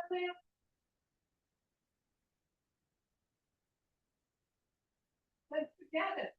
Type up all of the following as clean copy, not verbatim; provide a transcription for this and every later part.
there? Let's forget it.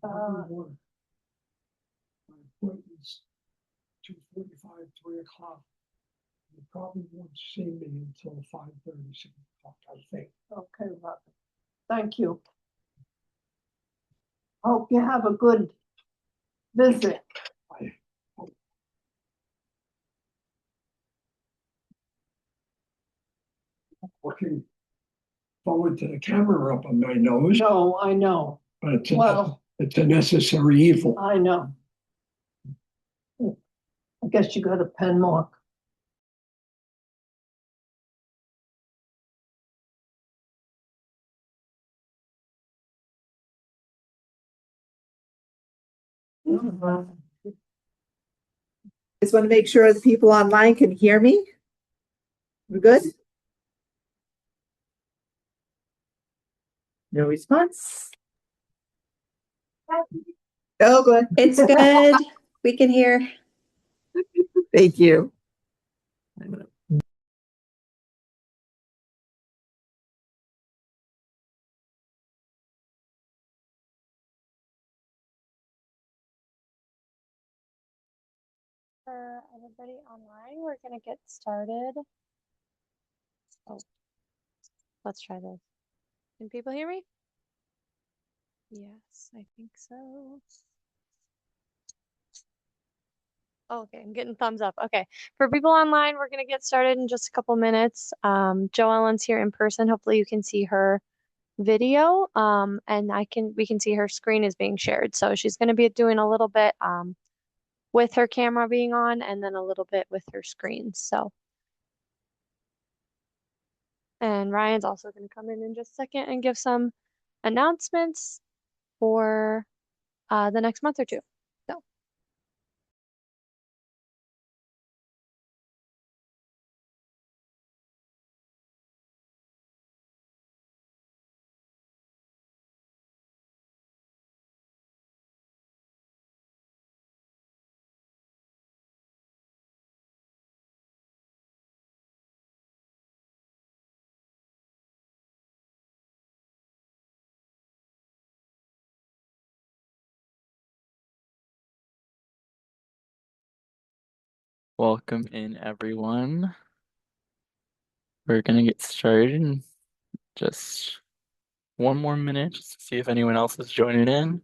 My appointment's 2:45, 3 o'clock. You probably won't see me until 5:30, 6 o'clock, I think. Okay, Robert. Thank you. Hope you have a good visit. I hope. Looking forward to the camera up on my nose, No, I know. but Well, it's a necessary evil. I know. I guess you got a pen mark. Just want to make sure the people online can hear me. We're good? No response? Oh, good. It's good. We can hear. Thank you. For everybody online, we're gonna get started. Oh, let's try this. Can people hear me? Yes, I think so. Oh, okay, I'm getting thumbs up. Okay. For people online, we're gonna get started in just a couple minutes. Joellen's here in person. Hopefully you can see her video. And we can see her screen is being shared. So she's gonna be doing a little bit with her camera being on and then a little bit with her screen. So and Ryan's also gonna come in just a second and give some announcements for the next month or two. So Welcome in, everyone. We're gonna get started in just one more minute just to see if anyone else is joining in.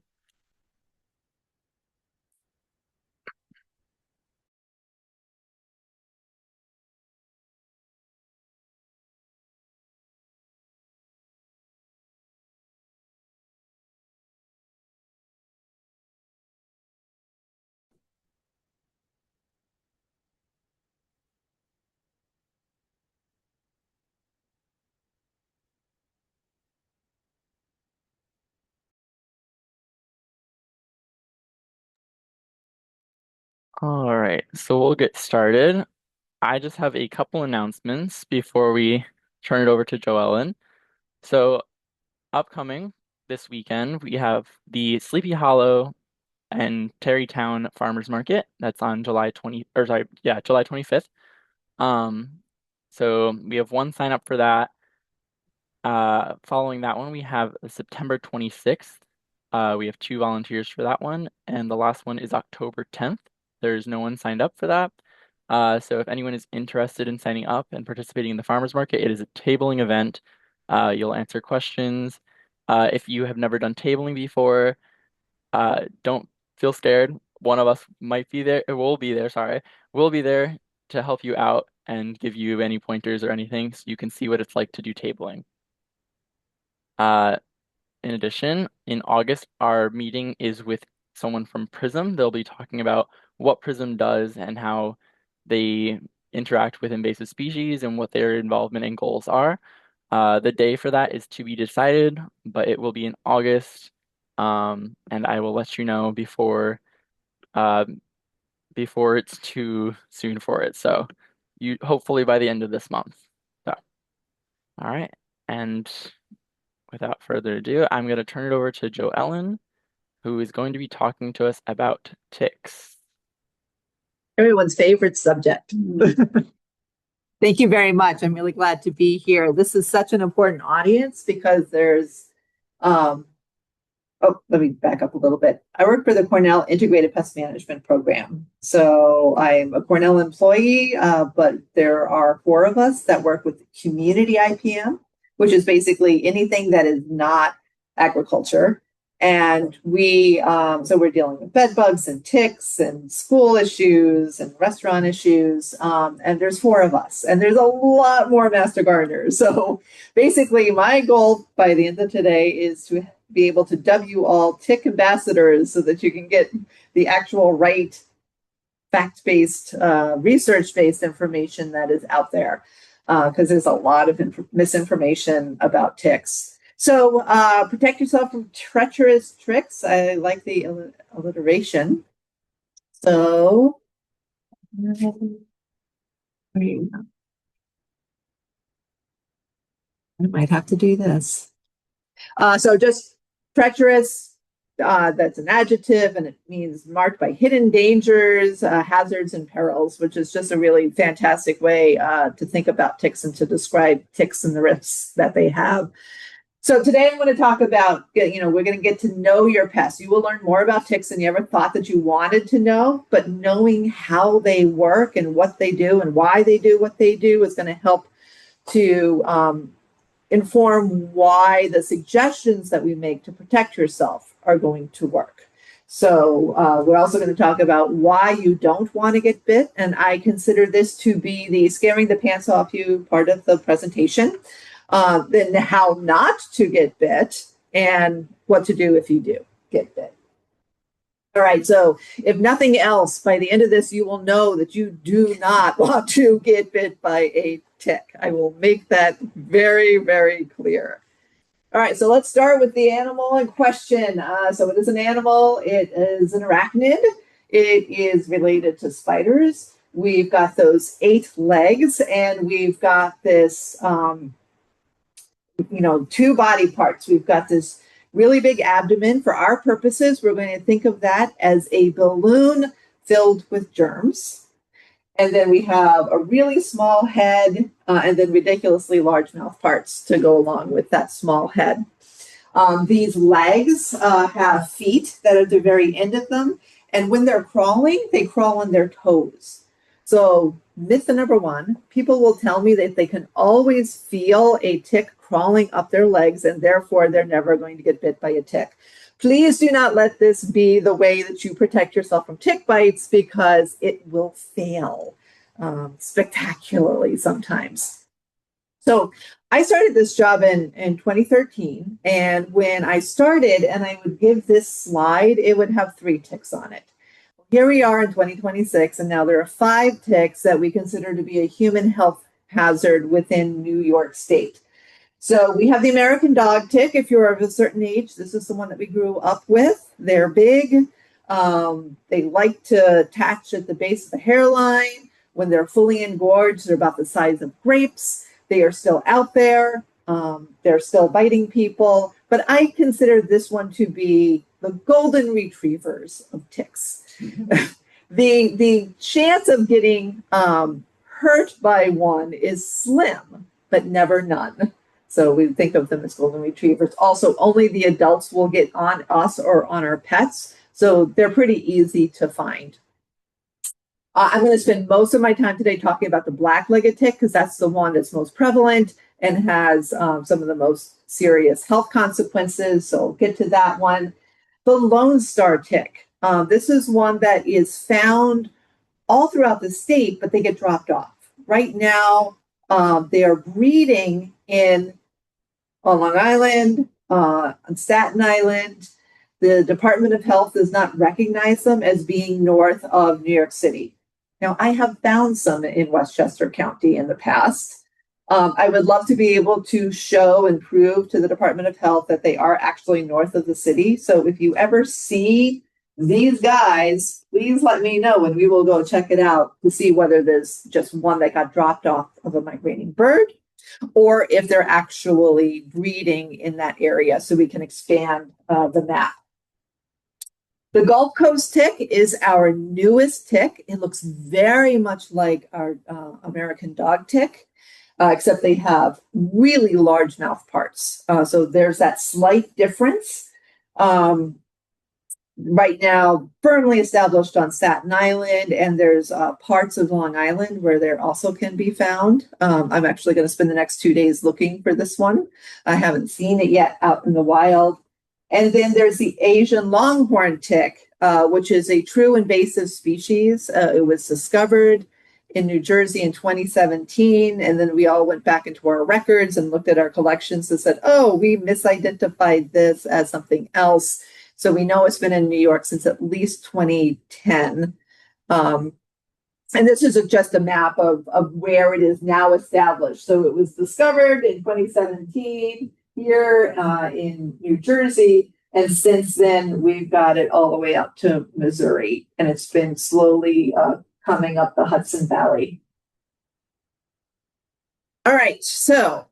All right, so we'll get started. I just have a couple announcements before we turn it over to Joellen. So upcoming this weekend, we have the Sleepy Hollow and Terrytown Farmers Market. That's on July 25th. So we have one sign up for that. Following that one, we have September 26th. We have 2 volunteers for that one, and the last one is October 10th. There's no one signed up for that. So if anyone is interested in signing up and participating in the farmers market, it is a tabling event. You'll answer questions. If you have never done tabling before, don't feel scared. One of us might be there. We'll be there, sorry. We'll be there to help you out and give you any pointers or anything so you can see what it's like to do tabling. In addition, in August, our meeting is with someone from PRISM. They'll be talking about what PRISM does and how they interact with invasive species and what their involvement and goals are. The day for that is to be decided, but it will be in August, and I will let you know before it's too soon for it. So you hopefully by the end of this month. So, all right, and without further ado, I'm going to turn it over to Joellen, who is going to be talking to us about ticks. Everyone's favorite subject. Thank you very much. I'm really glad to be here. This is such an important audience because there's, let me back up a little bit. I work for the Cornell Integrated Pest Management Program. So I'm a Cornell employee, but there are 4 of us that work with community IPM, which is basically anything that is not agriculture. And so we're dealing with bed bugs and ticks and school issues and restaurant issues. And there's 4 of us, and there's a lot more master gardeners. So basically my goal by the end of today is to be able to dub you all tick ambassadors so that you can get the actual right fact-based, research-based information that is out there. Because there's a lot of misinformation about ticks. So protect yourself from treacherous tricks. I like the alliteration. So I might have to do this. So just treacherous, that's an adjective, and it means marked by hidden dangers, hazards, and perils, which is just a really fantastic way to think about ticks and to describe ticks and the risks that they have. So today I'm going to talk about, we're going to get to know your pests. You will learn more about ticks than you ever thought that you wanted to know, but knowing how they work and what they do and why they do what they do is going to help to inform why the suggestions that we make to protect yourself are going to work. So we're also going to talk about why you don't want to get bit. And I consider this to be the scaring the pants off you part of the presentation. Then how not to get bit and what to do if you do get bit. All right, so if nothing else, by the end of this, you will know that you do not want to get bit by a tick. I will make that very, very clear. All right, so let's start with the animal in question. So it is an animal. It is an arachnid. It is related to spiders. We've got those 8 legs, and we've got this, 2 body parts. We've got this really big abdomen. For our purposes, we're going to think of that as a balloon filled with germs. And then we have a really small head and then ridiculously large mouth parts to go along with that small head. These legs have feet that are at the very end of them. And when they're crawling, they crawl on their toes. So myth number 1, people will tell me that they can always feel a tick crawling up their legs and therefore they're never going to get bit by a tick. Please do not let this be the way that you protect yourself from tick bites, because it will fail spectacularly sometimes. So I started this job in 2013, and when I started and I would give this slide, it would have 3 ticks on it. Here we are in 2026, and now there are 5 ticks that we consider to be a human health hazard within New York State. So we have the American dog tick. If you're of a certain age, this is the one that we grew up with. They're big. They like to attach at the base of the hairline. When they're fully engorged, they're about the size of grapes. They are still out there. They're still biting people. But I consider this one to be the golden retrievers of ticks. The chance of getting hurt by one is slim, but never none. So we think of them as golden retrievers. Also, only the adults will get on us or on our pets. So they're pretty easy to find. I'm going to spend most of my time today talking about the black-legged tick, because that's the one that's most prevalent and has some of the most serious health consequences. So we'll get to that one. The Lone Star tick. This is one that is found all throughout the state, but they get dropped off. Right now, they are breeding on Long Island, on Staten Island. The Department of Health does not recognize them as being north of New York City. Now, I have found some in Westchester County in the past. I would love to be able to show and prove to the Department of Health that they are actually north of the city. So if you ever see these guys, please let me know and we will go check it out to see whether there's just one that got dropped off of a migrating bird, or if they're actually breeding in that area, so we can expand the map. The Gulf Coast tick is our newest tick. It looks very much like our American dog tick, except they have really large mouth parts. So there's that slight difference. Right now, firmly established on Staten Island, and there's parts of Long Island where there also can be found. I'm actually going to spend the next 2 days looking for this one. I haven't seen it yet out in the wild. And then there's the Asian longhorn tick, which is a true invasive species. It was discovered in New Jersey in 2017. And then we all went back into our records and looked at our collections and said, oh, we misidentified this as something else. So we know it's been in New York since at least 2010. And this is just a map of where it is now established. So it was discovered in 2017 here in New Jersey. And since then, we've got it all the way up to Missouri. And it's been slowly coming up the Hudson Valley. All right. So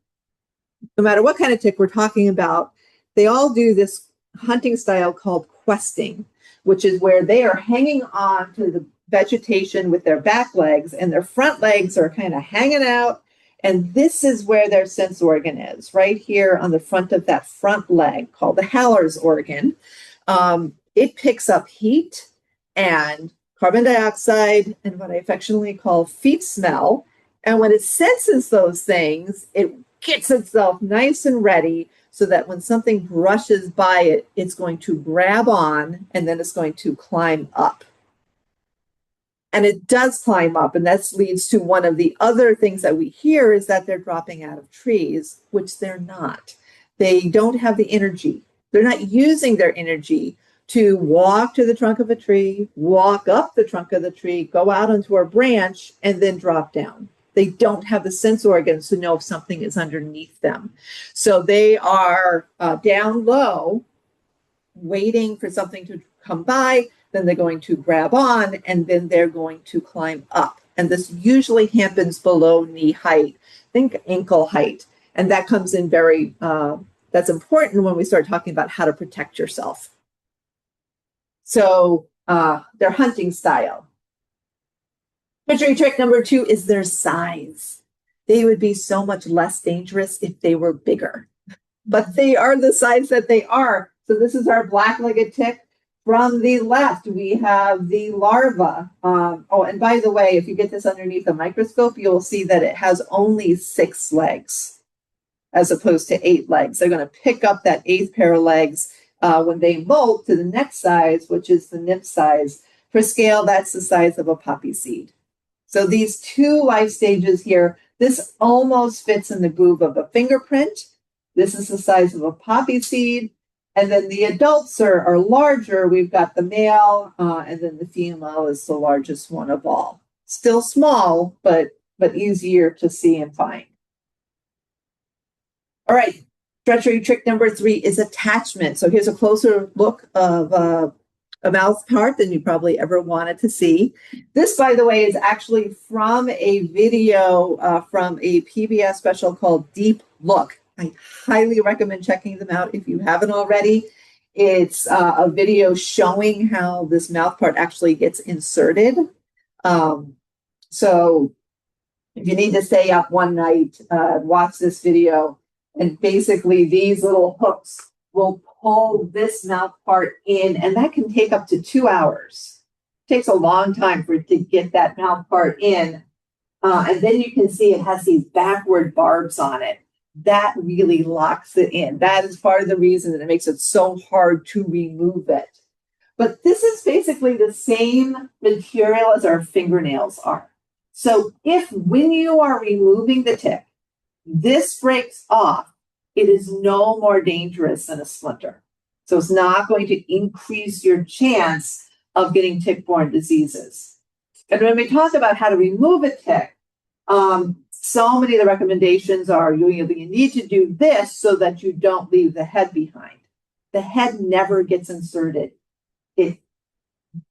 no matter what kind of tick we're talking about, they all do this hunting style called questing, which is where they are hanging on to the vegetation with their back legs and their front legs are kind of hanging out. And this is where their sense organ is, right here on the front of that front leg called the Haller's organ. It picks up heat and carbon dioxide and what I affectionately call feet smell. And when it senses those things, it gets itself nice and ready so that when something brushes by it, it's going to grab on and then it's going to climb up. And it does climb up, and that leads to one of the other things that we hear is that they're dropping out of trees, which they're not. They don't have the energy. They're not using their energy to walk to the trunk of a tree, walk up the trunk of the tree, go out onto a branch, and then drop down. They don't have the sense organs to know if something is underneath them. So they are down low, waiting for something to come by, then they're going to grab on, and then they're going to climb up. And this usually happens below knee height, think ankle height. And that comes in very, that's important when we start talking about how to protect yourself. So their hunting style. Treachery trick number 2 is their size. They would be so much less dangerous if they were bigger, but they are the size that they are. So this is our black-legged tick. From the left, we have the larva. Oh, and by the way, if you get this underneath a microscope, you'll see that it has only 6 legs as opposed to 8 legs. They're going to pick up that 8th pair of legs when they molt to the next size, which is the nip size. For scale, that's the size of a poppy seed. So these 2 life stages here, this almost fits in the groove of a fingerprint. This is the size of a poppy seed. And then the adults are larger. We've got the male, and then the female is the largest one of all. Still small, but easier to see and find. All right, treachery trick number 3 is attachment. So here's a closer look of a mouth part than you probably ever wanted to see. This, by the way, is actually from a video from a PBS special called Deep Look. I highly recommend checking them out if you haven't already. It's a video showing how this mouth part actually gets inserted. So if you need to stay up one night, watch this video. And basically these little hooks will pull this mouth part in, and that can take up to 2 hours. It takes a long time for it to get that mouth part in. And then you can see it has these backward barbs on it. That really locks it in. That is part of the reason that it makes it so hard to remove it. But this is basically the same material as our fingernails are. So if when you are removing the tick, this breaks off, it is no more dangerous than a splinter. So it's not going to increase your chance of getting tick-borne diseases. And when we talk about how to remove a tick, so many of the recommendations are you need to do this so that you don't leave the head behind. The head never gets inserted. It's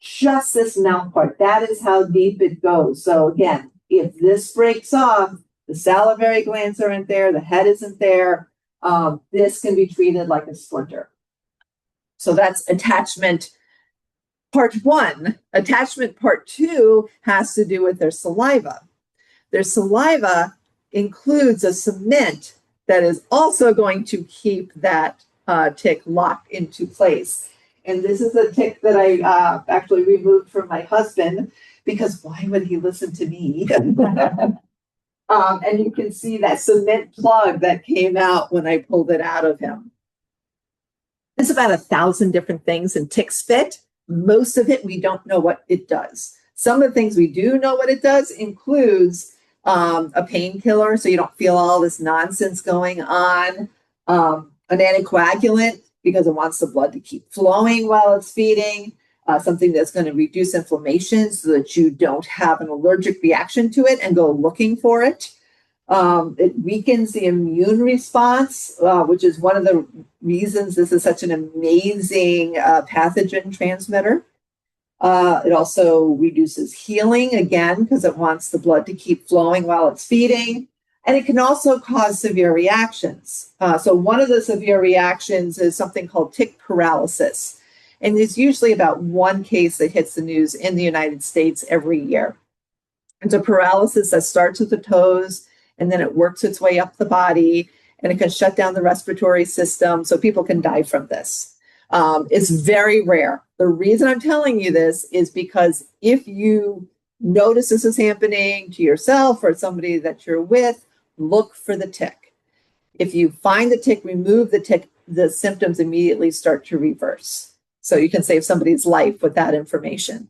just this mouth part. That is how deep it goes. So again, if this breaks off, the salivary glands aren't there, the head isn't there, this can be treated like a splinter. So that's attachment part 1. Attachment part 2 has to do with their saliva. Their saliva includes a cement that is also going to keep that tick locked into place. And this is a tick that I actually removed from my husband because why would he listen to me? And you can see that cement plug that came out when I pulled it out of him. There's about 1,000 different things in tick spit. Most of it, we don't know what it does. Some of the things we do know what it does includes a painkiller, so you don't feel all this nonsense going on, an anticoagulant because it wants the blood to keep flowing while it's feeding, something that's going to reduce inflammation so that you don't have an allergic reaction to it and go looking for it. It weakens the immune response, which is one of the reasons this is such an amazing pathogen transmitter. It also reduces healing, again, because it wants the blood to keep flowing while it's feeding. And it can also cause severe reactions. So one of the severe reactions is something called tick paralysis. And there's usually about 1 case that hits the news in the United States every year. It's a paralysis that starts with the toes, and then it works its way up the body, and it can shut down the respiratory system, so people can die from this. It's very rare. The reason I'm telling you this is because if you notice this is happening to yourself or somebody that you're with, look for the tick. If you find the tick, remove the tick, the symptoms immediately start to reverse. So you can save somebody's life with that information.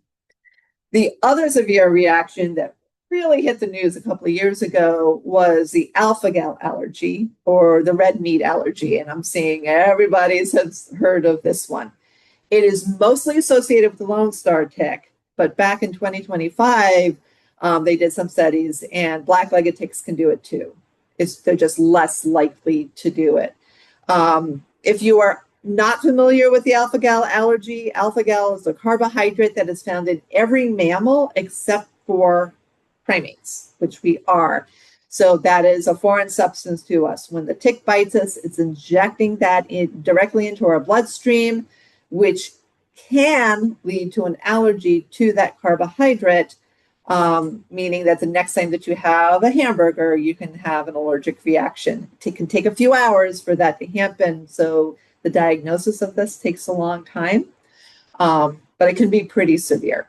The other severe reaction that really hit the news a couple of years ago was the alpha-gal allergy or the red meat allergy. And I'm seeing everybody's has heard of this one. It is mostly associated with the Lone Star tick, but back in 2025, they did some studies and black-legged ticks can do it too. They're just less likely to do it. If you are not familiar with the alpha-gal allergy, alpha-gal is a carbohydrate that is found in every mammal except for primates, which we are. So that is a foreign substance to us. When the tick bites us, it's injecting that directly into our bloodstream, which can lead to an allergy to that carbohydrate, meaning that the next time that you have a hamburger, you can have an allergic reaction. It can take a few hours for that to happen. So the diagnosis of this takes a long time, but it can be pretty severe.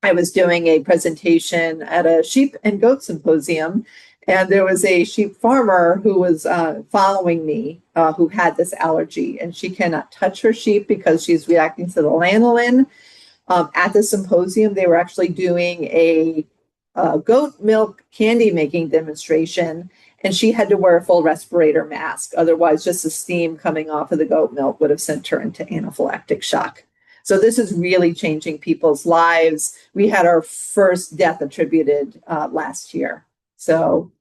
I was doing a presentation at a sheep and goat symposium, and there was a sheep farmer who was following me who had this allergy, and she cannot touch her sheep because she's reacting to the lanolin. At the symposium, they were actually doing a goat milk candy making demonstration, and she had to wear a full respirator mask. Otherwise, just the steam coming off of the goat milk would have sent her into anaphylactic shock. So this is really changing people's lives. We had our first death attributed last year. So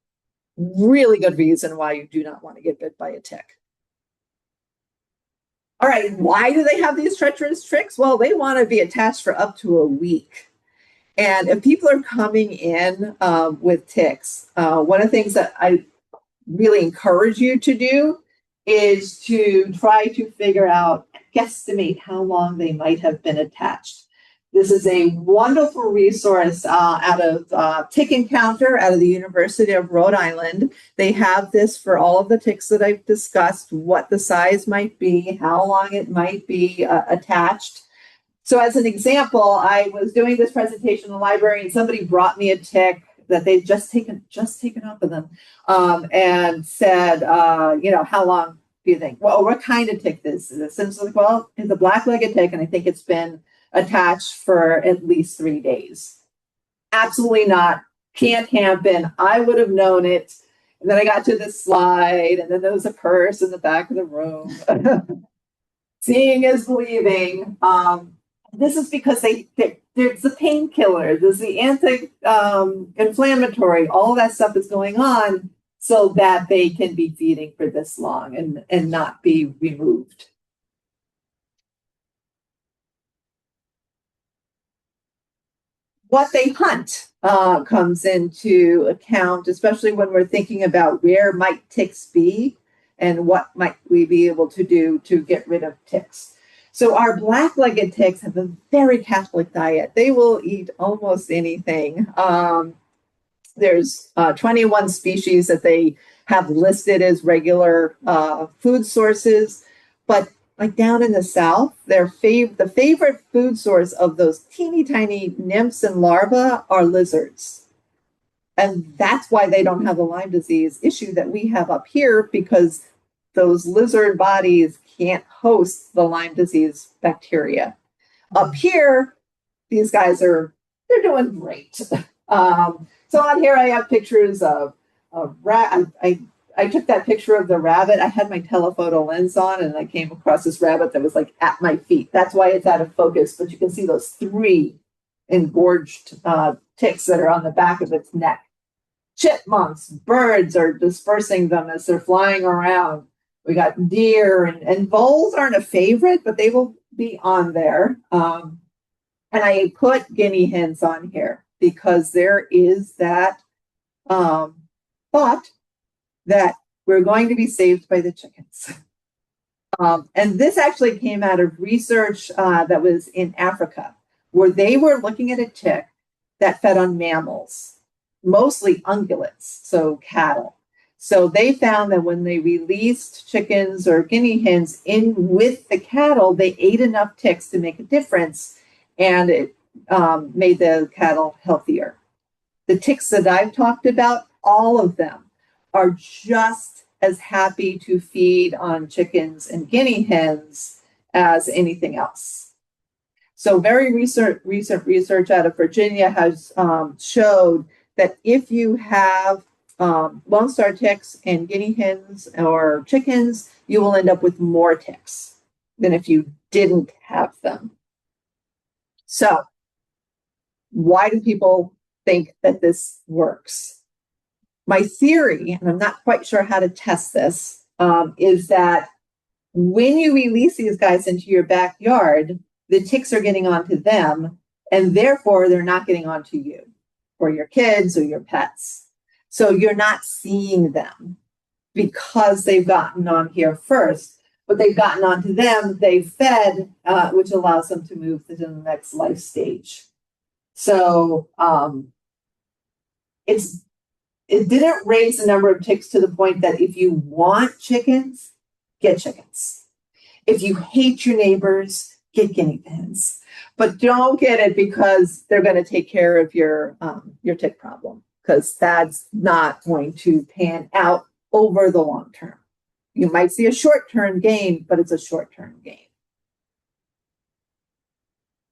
really good reason why you do not want to get bit by a tick. All right, why do they have these treacherous tricks? Well, they want to be attached for up to a week. And if people are coming in with ticks, one of the things that I really encourage you to do is to try to figure out, guesstimate how long they might have been attached. This is a wonderful resource out of Tick Encounter out of the University of Rhode Island. They have this for all of the ticks that I've discussed, what the size might be, how long it might be attached. So as an example, I was doing this presentation in the library and somebody brought me a tick that they'd just taken off of them and said, how long do you think? Well, what kind of tick this is? And so, well, it's a black-legged tick, and I think it's been attached for at least 3 days. Absolutely not. Can't happen. I would have known it. And then I got to this slide, and then there was a purse in the back of the room. Seeing is believing. This is because there's the painkiller, there's the anti-inflammatory, all that stuff is going on so that they can be feeding for this long and not be removed. What they hunt comes into account, especially when we're thinking about where might ticks be and what might we be able to do to get rid of ticks. So our black-legged ticks have a very Catholic diet. They will eat almost anything. There's 21 species that they have listed as regular food sources, but like down in the South, the favorite food source of those teeny tiny nymphs and larvae are lizards. And that's why they don't have the Lyme disease issue that we have up here, because those lizard bodies can't host the Lyme disease bacteria. Up here, these guys they're doing great. So on here I have pictures of rat. I took that picture of the rabbit. I had my telephoto lens on and I came across this rabbit that was like at my feet. That's why it's out of focus, but you can see those 3 engorged ticks that are on the back of its neck. Chipmunks, birds are dispersing them as they're flying around. We got deer and voles aren't a favorite, but they will be on there. And I put guinea hens on here because there is that thought that we're going to be saved by the chickens. And this actually came out of research that was in Africa, where they were looking at a tick that fed on mammals, mostly ungulates, so cattle. So they found that when they released chickens or guinea hens in with the cattle, they ate enough ticks to make a difference, and it made the cattle healthier. The ticks that I've talked about, all of them are just as happy to feed on chickens and guinea hens as anything else. So very recent research out of Virginia has showed that if you have Lone Star ticks and guinea hens or chickens, you will end up with more ticks than if you didn't have them. So why do people think that this works? My theory, and I'm not quite sure how to test this, is that when you release these guys into your backyard, the ticks are getting onto them, and therefore they're not getting onto you or your kids or your pets. So you're not seeing them because they've gotten on here first, but they've gotten onto them, they've fed, which allows them to move to the next life stage. So it didn't raise the number of ticks to the point that if you want chickens, get chickens. If you hate your neighbors, get guinea hens. But don't get it because they're going to take care of your tick problem, because that's not going to pan out over the long term. You might see a short-term gain, but it's a short-term gain.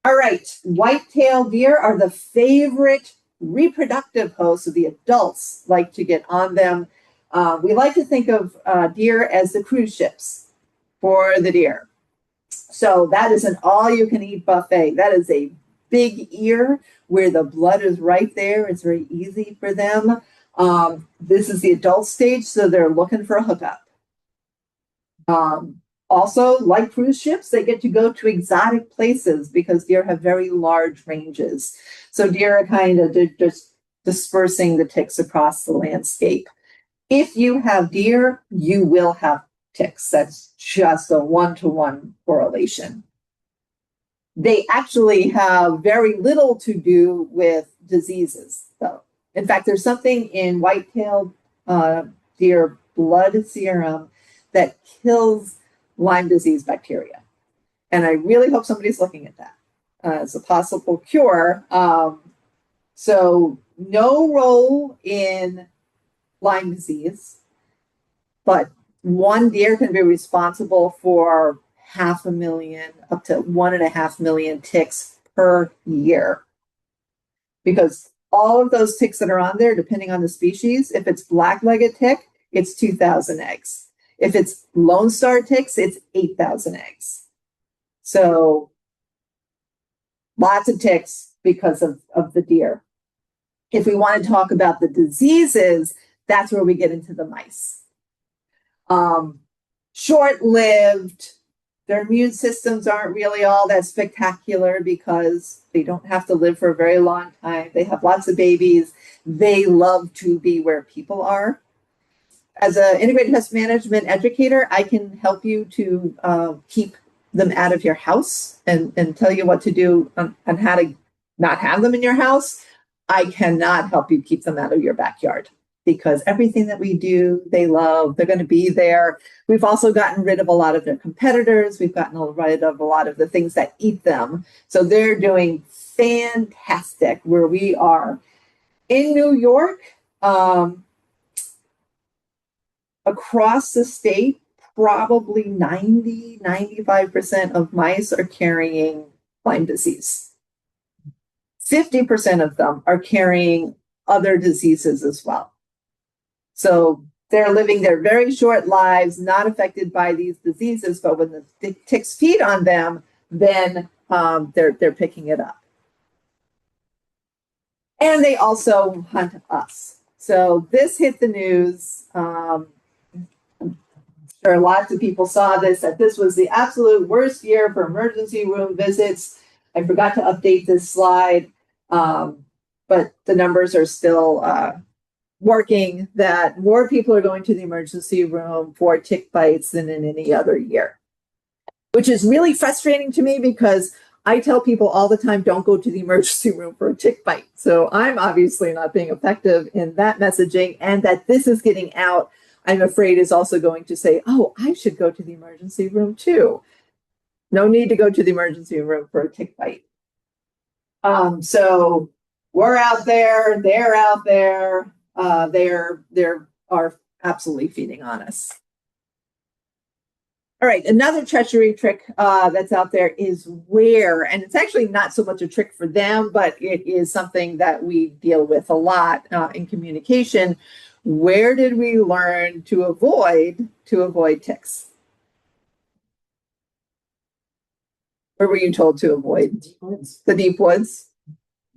All right, white-tailed deer are the favorite reproductive hosts of the adults like to get on them. We like to think of deer as the cruise ships for the deer. So that is an all-you-can-eat buffet. That is a big ear where the blood is right there. It's very easy for them. This is the adult stage, so they're looking for a hookup. Also, like cruise ships, they get to go to exotic places because deer have very large ranges. So deer are kind of just dispersing the ticks across the landscape. If you have deer, you will have ticks. That's just a one-to-one correlation. They actually have very little to do with diseases, though. In fact, there's something in white-tailed deer blood serum that kills Lyme disease bacteria. And I really hope somebody's looking at that as a possible cure. So no role in Lyme disease, but one deer can be responsible for 500,000 up to 1.5 million ticks per year. Because all of those ticks that are on there, depending on the species, if it's black-legged tick, it's 2,000 eggs. If it's Lone Star ticks, it's 8,000 eggs. So lots of ticks because of the deer. If we want to talk about the diseases, that's where we get into the mice. Short-lived, their immune systems aren't really all that spectacular because they don't have to live for a very long time. They have lots of babies. They love to be where people are. As an integrated pest management educator, I can help you to keep them out of your house and tell you what to do on how to not have them in your house. I cannot help you keep them out of your backyard because everything that we do, they love. They're going to be there. We've also gotten rid of a lot of their competitors. We've gotten rid of a lot of the things that eat them. So they're doing fantastic where we are. In New York, across the state, probably 95% of mice are carrying Lyme disease. 50% of them are carrying other diseases as well. So they're living their very short lives, not affected by these diseases, but when the ticks feed on them, then they're picking it up. And they also hunt us. So this hit the news. Sure, lots of people saw this, that this was the absolute worst year for emergency room visits. I forgot to update this slide, but the numbers are still working, that more people are going to the emergency room for tick bites than in any other year, which is really frustrating to me because I tell people all the time, don't go to the emergency room for a tick bite. So I'm obviously not being effective in that messaging, and that this is getting out, I'm afraid is also going to say, oh, I should go to the emergency room too. No need to go to the emergency room for a tick bite. So we're out there, they're out there. There are absolutely feeding on us. All right, another treachery trick that's out there is where, and it's actually not so much a trick for them, but it is something that we deal with a lot in communication. Where did we learn to avoid ticks? Where were you told to avoid? Deep woods, The deep woods?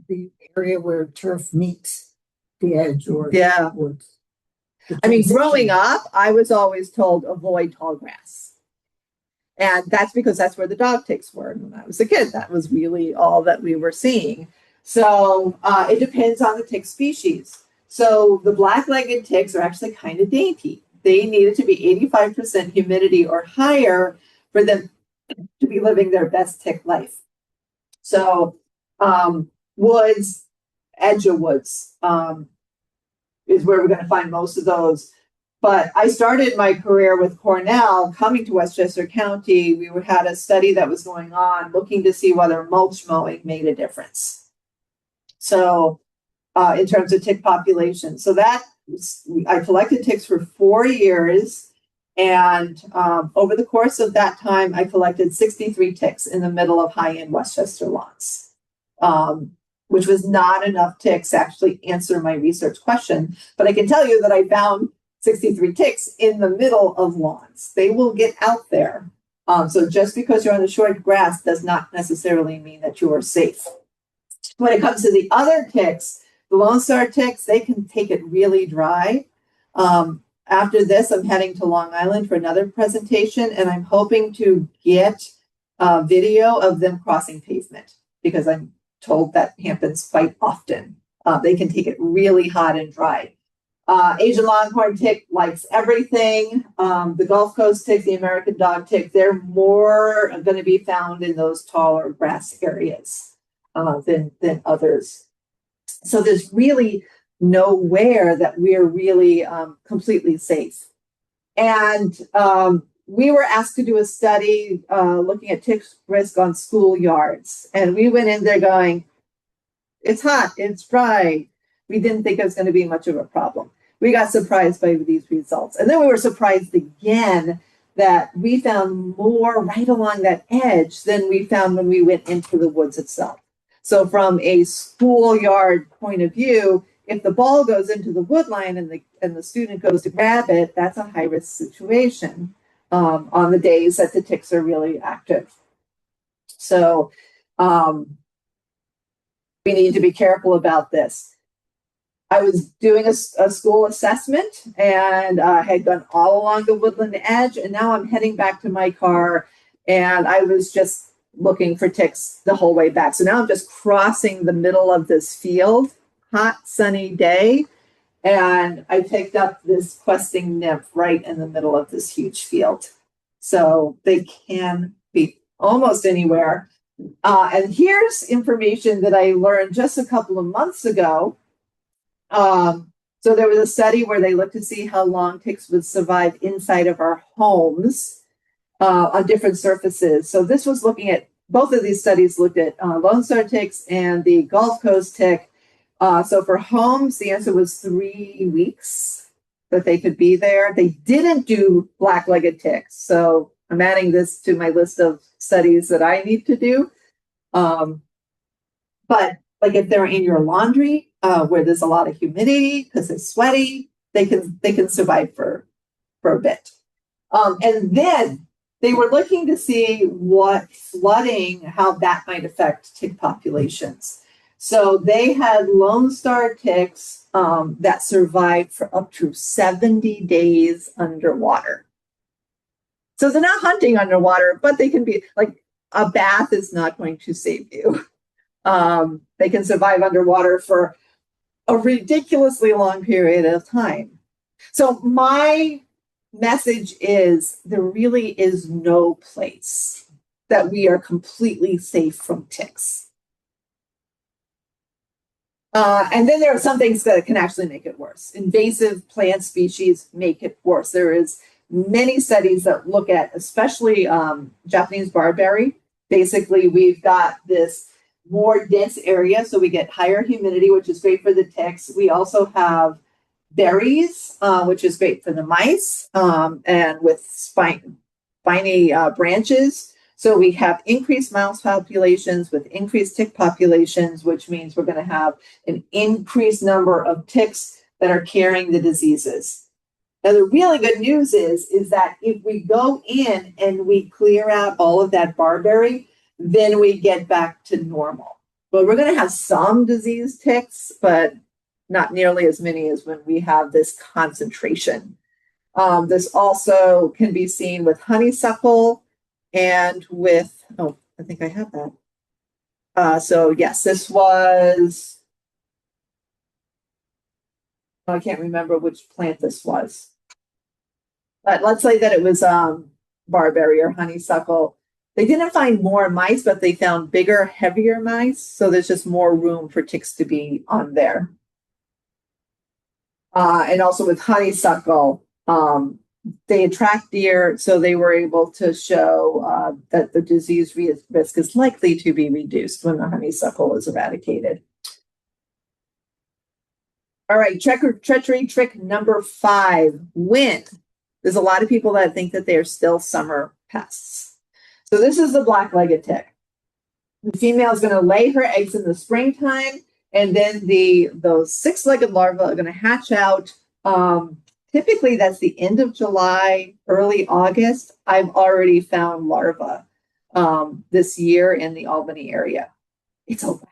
the area where turf meets the edge or Yeah. woods. The I mean, transition- growing up, I was always told avoid tall grass. And that's because that's where the dog ticks were. And when I was a kid, that was really all that we were seeing. So it depends on the tick species. So the black-legged ticks are actually kind of dainty. They needed to be 85% humidity or higher for them to be living their best tick life. So woods, edge of woods is where we're going to find most of those. But I started my career with Cornell, coming to Westchester County. We had a study that was going on looking to see whether mulch mowing made a difference. So in terms of tick population. So that I collected ticks for 4 years. And over the course of that time, I collected 63 ticks in the middle of high-end Westchester lawns, which was not enough ticks to actually answer my research question. But I can tell you that I found 63 ticks in the middle of lawns. They will get out there. So just because you're on the short grass does not necessarily mean that you are safe. When it comes to the other ticks, the Lone Star ticks, they can take it really dry. After this, I'm heading to Long Island for another presentation, and I'm hoping to get a video of them crossing pavement because I'm told that happens quite often. They can take it really hot and dry. Asian longhorn tick likes everything. The Gulf Coast tick, the American dog tick, they're more going to be found in those taller grass areas than others. So there's really nowhere that we're really completely safe. And we were asked to do a study looking at tick risk on schoolyards. And we went in there going, it's hot, it's dry. We didn't think it was going to be much of a problem. We got surprised by these results. And then we were surprised again that we found more right along that edge than we found when we went into the woods itself. So from a schoolyard point of view, if the ball goes into the wood line and the student goes to grab it, that's a high-risk situation on the days that the ticks are really active. So we need to be careful about this. I was doing a school assessment and had gone all along the woodland edge, and now I'm heading back to my car, and I was just looking for ticks the whole way back. So now I'm just crossing the middle of this field, hot, sunny day, and I picked up this questing nymph right in the middle of this huge field. So they can be almost anywhere. And here's information that I learned just a couple of months ago. So there was a study where they looked to see how long ticks would survive inside of our homes on different surfaces. So this was looking at, both of these studies looked at Lone Star ticks and the Gulf Coast tick. So for homes, the answer was 3 weeks that they could be there. They didn't do black-legged ticks. So I'm adding this to my list of studies that I need to do. But like if they're in your laundry, where there's a lot of humidity because it's sweaty, they can survive for a bit. And then they were looking to see what flooding, how that might affect tick populations. So they had Lone Star ticks that survived for up to 70 days underwater. So they're not hunting underwater, but they can be like, a bath is not going to save you. They can survive underwater for a ridiculously long period of time. So my message is there really is no place that we are completely safe from ticks. And then there are some things that can actually make it worse. Invasive plant species make it worse. There is many studies that look at, especially Japanese barberry. Basically, we've got this more dense area, so we get higher humidity, which is great for the ticks. We also have berries, which is great for the mice, and with spiny branches. So we have increased mouse populations with increased tick populations, which means we're going to have an increased number of ticks that are carrying the diseases. Now, the really good news is that if we go in and we clear out all of that barberry, then we get back to normal. But we're going to have some disease ticks, but not nearly as many as when we have this concentration. This also can be seen with honeysuckle and with, oh, I think I have that. So yes, this was, I can't remember which plant this was. But let's say that it was barberry or honeysuckle. They didn't find more mice, but they found bigger, heavier mice. So there's just more room for ticks to be on there. And also with honeysuckle, they attract deer, so they were able to show that the disease risk is likely to be reduced when the honeysuckle is eradicated. All right, treachery trick number 5, wind. There's a lot of people that think that they are still summer pests. So this is the black-legged tick. The female is going to lay her eggs in the springtime, and then those 6-legged larvae are going to hatch out. Typically, that's the end of July, early August. I've already found larvae this year in the Albany area. It's a wacky.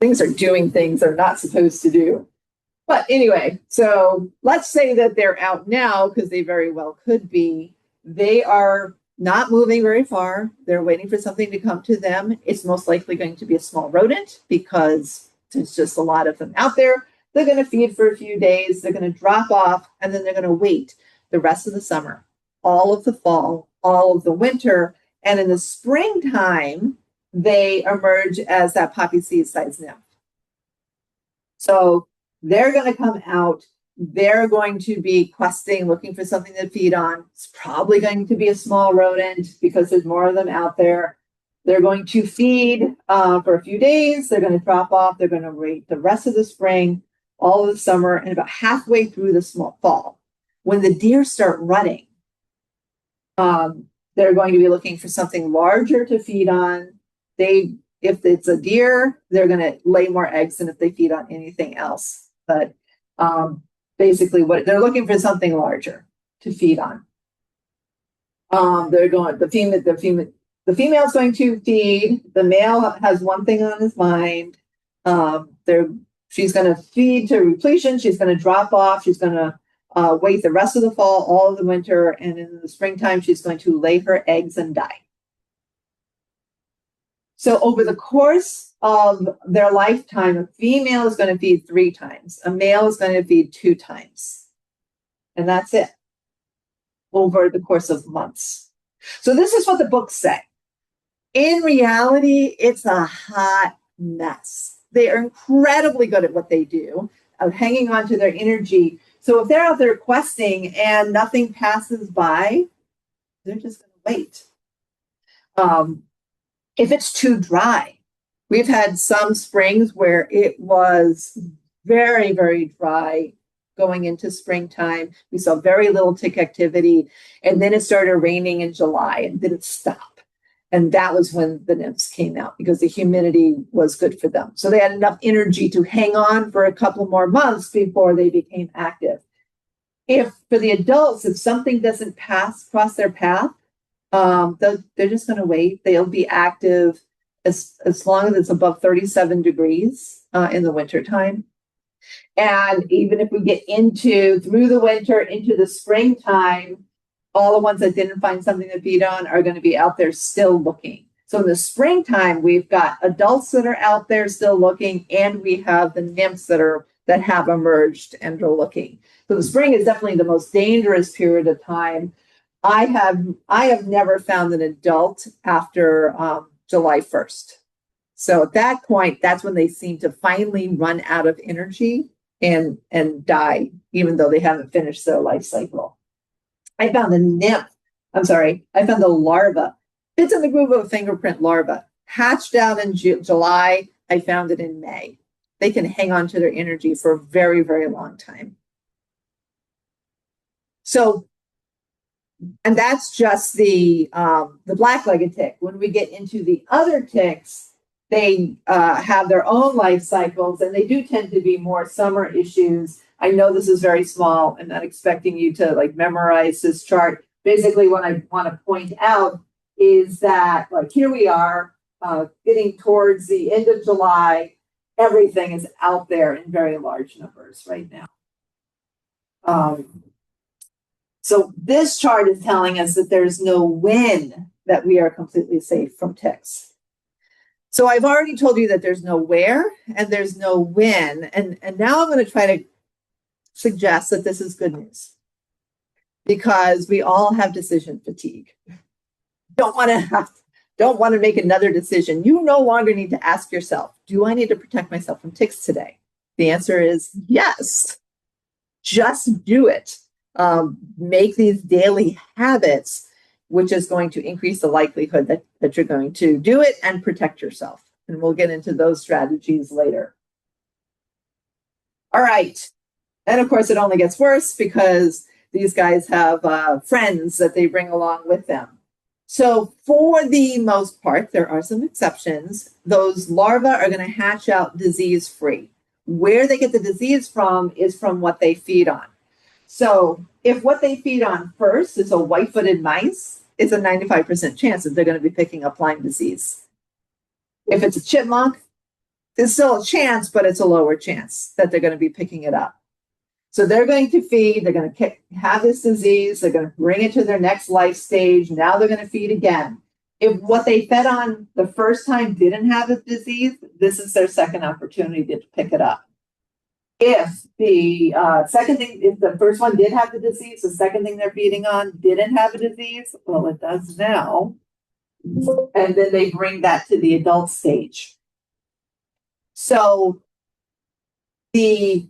Things are doing things they're not supposed to do. But anyway, so let's say that they're out now, because they very well could be. They are not moving very far. They're waiting for something to come to them. It's most likely going to be a small rodent because there's just a lot of them out there. They're going to feed for a few days. They're going to drop off, and then they're going to wait the rest of the summer, all of the fall, all of the winter. And in the springtime, they emerge as that poppy seed size nymph. So they're going to come out. They're going to be questing, looking for something to feed on. It's probably going to be a small rodent because there's more of them out there. They're going to feed for a few days. They're going to drop off. They're going to wait the rest of the spring, all of the summer, and about halfway through the fall. When the deer start running, they're going to be looking for something larger to feed on. If it's a deer, they're going to lay more eggs than if they feed on anything else. But basically, what they're looking for something larger to feed on. The female is going to feed. The male has one thing on his mind. She's going to feed to repletion. She's going to drop off. She's going to wait the rest of the fall, all of the winter, and in the springtime, she's going to lay her eggs and die. So over the course of their lifetime, a female is going to feed 3 times. A male is going to feed 2 times. And that's it over the course of months. So this is what the books say. In reality, it's a hot mess. They are incredibly good at what they do, of hanging on to their energy. So if they're out there questing and nothing passes by, they're just going to wait. If it's too dry, we've had some springs where it was very, very dry going into springtime. We saw very little tick activity, and then it started raining in July, and then it stopped. And that was when the nymphs came out because the humidity was good for them. So they had enough energy to hang on for a couple more months before they became active. If for the adults, if something doesn't cross their path, they're just going to wait. They'll be active as long as it's above 37 degrees in the wintertime. And even if we get through the winter into the springtime, all the ones that didn't find something to feed on are going to be out there still looking. So in the springtime, we've got adults that are out there still looking, and we have the nymphs that have emerged and are looking. So the spring is definitely the most dangerous period of time. I have never found an adult after July 1st. So at that point, that's when they seem to finally run out of energy and die, even though they haven't finished their life cycle. I found the larva. Fits in the groove of a fingerprint larva. Hatched out in July. I found it in May. they can hang on to their energy for a very, very long time. So, and that's just the black-legged tick. When we get into the other ticks, they have their own life cycles, and they do tend to be more summer issues. I know this is very small. I'm not expecting you to like memorize this chart. Basically, what I want to point out is that like here we are getting towards the end of July. Everything is out there in very large numbers right now. So this chart is telling us that there's no when that we are completely safe from ticks. So I've already told you that there's no where and there's no when. And now I'm going to try to suggest that this is good news because we all have decision fatigue. Don't want to make another decision. You no longer need to ask yourself, do I need to protect myself from ticks today? The answer is yes. Just do it. Make these daily habits, which is going to increase the likelihood that you're going to do it and protect yourself. And we'll get into those strategies later. All right. And of course, it only gets worse because these guys have friends that they bring along with them. So for the most part, there are some exceptions. Those larvae are going to hatch out disease-free. Where they get the disease from is from what they feed on. So if what they feed on first is a white-footed mice, it's a 95% chance that they're going to be picking up Lyme disease. If it's a chipmunk, there's still a chance, but it's a lower chance that they're going to be picking it up. So they're going to feed, they're going to have this disease, they're going to bring it to their next life stage. Now they're going to feed again. If what they fed on the first time didn't have the disease, this is their second opportunity to pick it up. If the if the first one did have the disease, the second thing they're feeding on didn't have a disease, well, it does now. And then they bring that to the adult stage. So the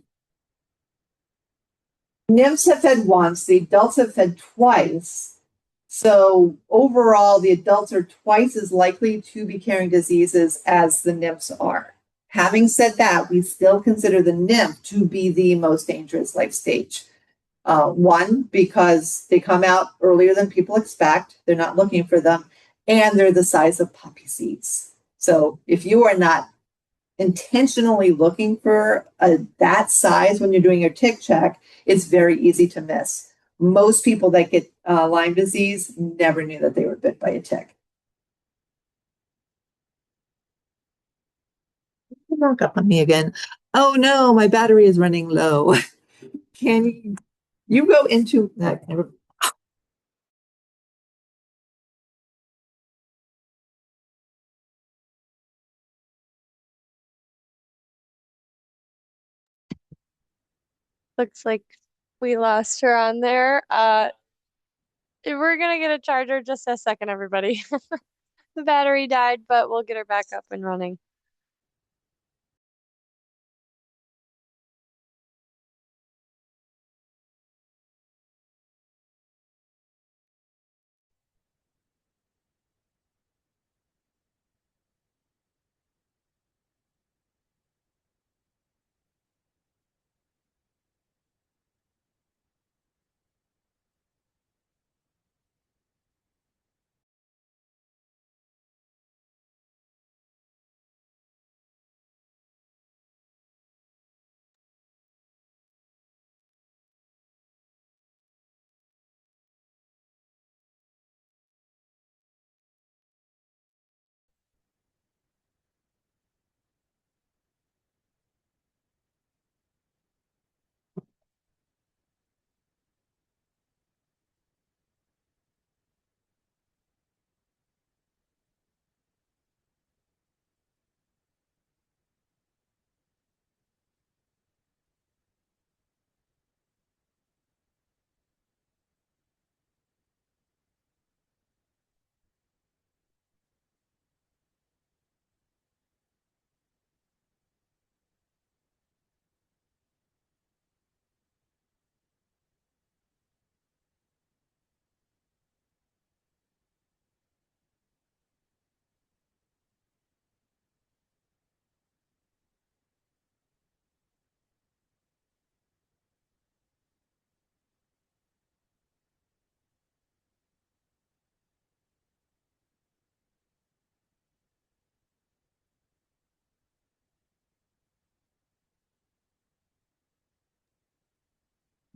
nymphs have fed once, the adults have fed twice. So overall, the adults are twice as likely to be carrying diseases as the nymphs are. Having said that, we still consider the nymph to be the most dangerous life stage. One, because they come out earlier than people expect. They're not looking for them. And they're the size of poppy seeds. So if you are not intentionally looking for that size when you're doing your tick check, it's very easy to miss. Most people that get Lyme disease never knew that they were bit by a tick. Knock up on me again. Oh no, my battery is running low. Can you go into that? Looks like we lost her on there. We're gonna get a charger just a second, everybody. The battery died, but we'll get her back up and running.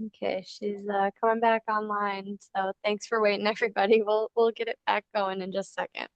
Okay, she's coming back online. So thanks for waiting, everybody. We'll get it back going in just a second.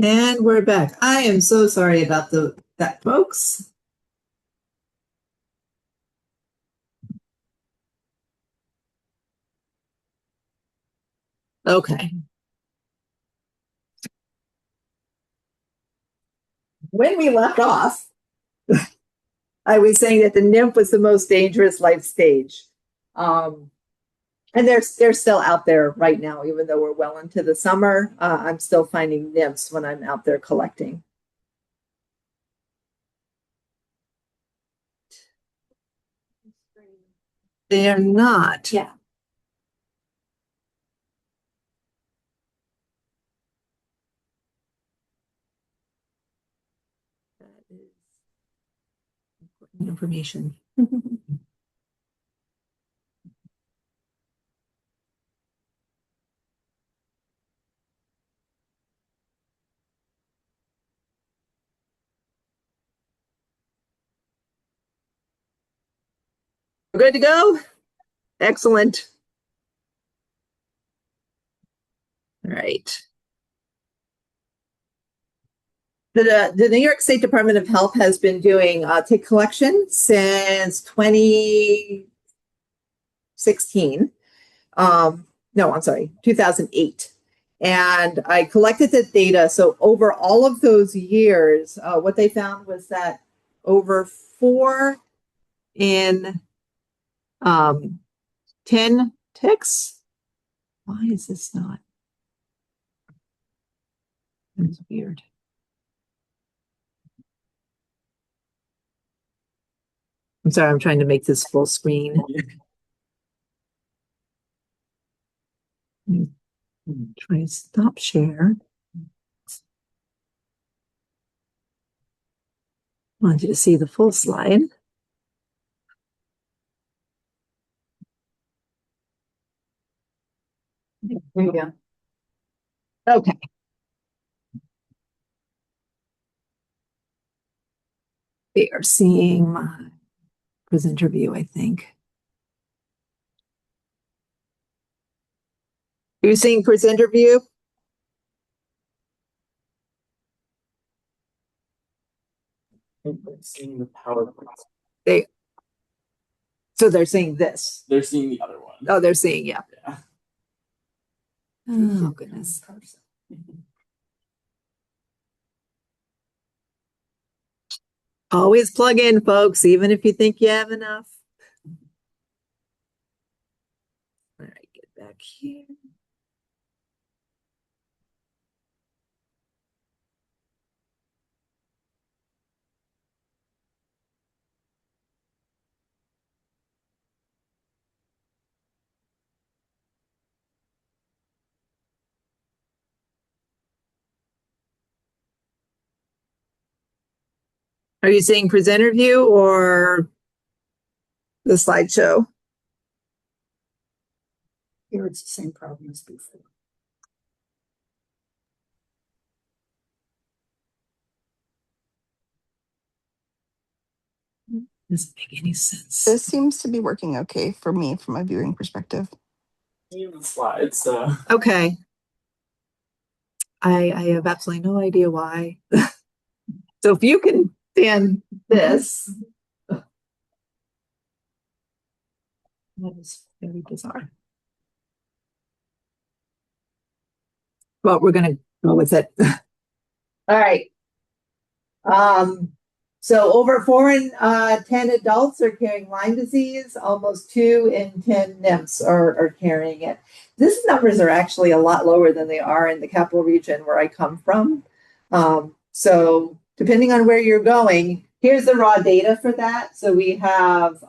And we're back. I am so sorry about that, folks. Okay. When we left off, I was saying that the nymph was the most dangerous life stage. And they're still out there right now, even though we're well into the summer. I'm still finding nymphs when I'm out there collecting. They're not. Yeah. That is important information. We're good to go? Excellent. All right. The New York State Department of Health has been doing tick collection since 2016. No, I'm sorry, 2008. And I collected the data. So over all of those years, what they found was that over 4 in 10 ticks. Why is this not? It's weird. I'm sorry, I'm trying to make this full screen. Try to stop share. I want you to see the full slide. There you go. Okay. They are seeing my presenter view, I think. Are you seeing presenter view? Seeing the PowerPoint. So they're seeing this. They're seeing the other one. Oh, they're seeing, yeah. Yeah. Oh, goodness. Always plug in, folks, even if you think you have enough. All right, get back here. Are you seeing presenter view or the slideshow? Here it's the same problem as before. Doesn't make any sense. This seems to be working okay for me from a viewing perspective. Even the slides. Okay. I have absolutely no idea why. So if you can understand this. That is very bizarre. But we're gonna go with it. All right. So over 4 in 10 adults are carrying Lyme disease. Almost 2 in 10 nymphs are carrying it. These numbers are actually a lot lower than they are in the capital region where I come from. So depending on where you're going, here's the raw data for that. So we have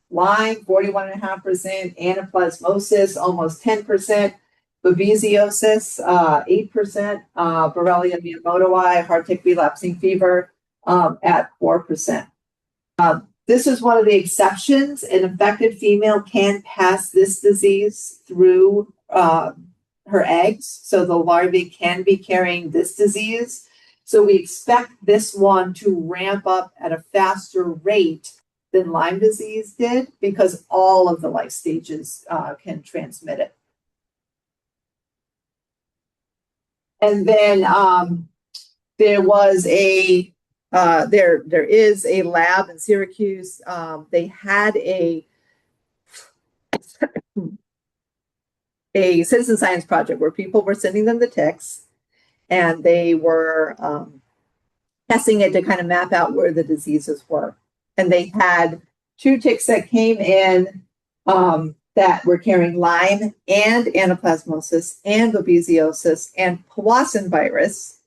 Lyme, 41.5%, anaplasmosis, almost 10%, babesiosis, 8%, Borrelia miyamotoi, heart tick relapsing fever, at 4%. This is one of the exceptions. An infected female can pass this disease through her eggs. So the larvae can be carrying this disease. So we expect this one to ramp up at a faster rate than Lyme disease did because all of the life stages can transmit it. And then there was a there is a lab in Syracuse. They had a citizen science project where people were sending them the ticks, and they were testing it to kind of map out where the diseases were. And they had 2 ticks that came in that were carrying Lyme and anaplasmosis and babesiosis and Powassan virus.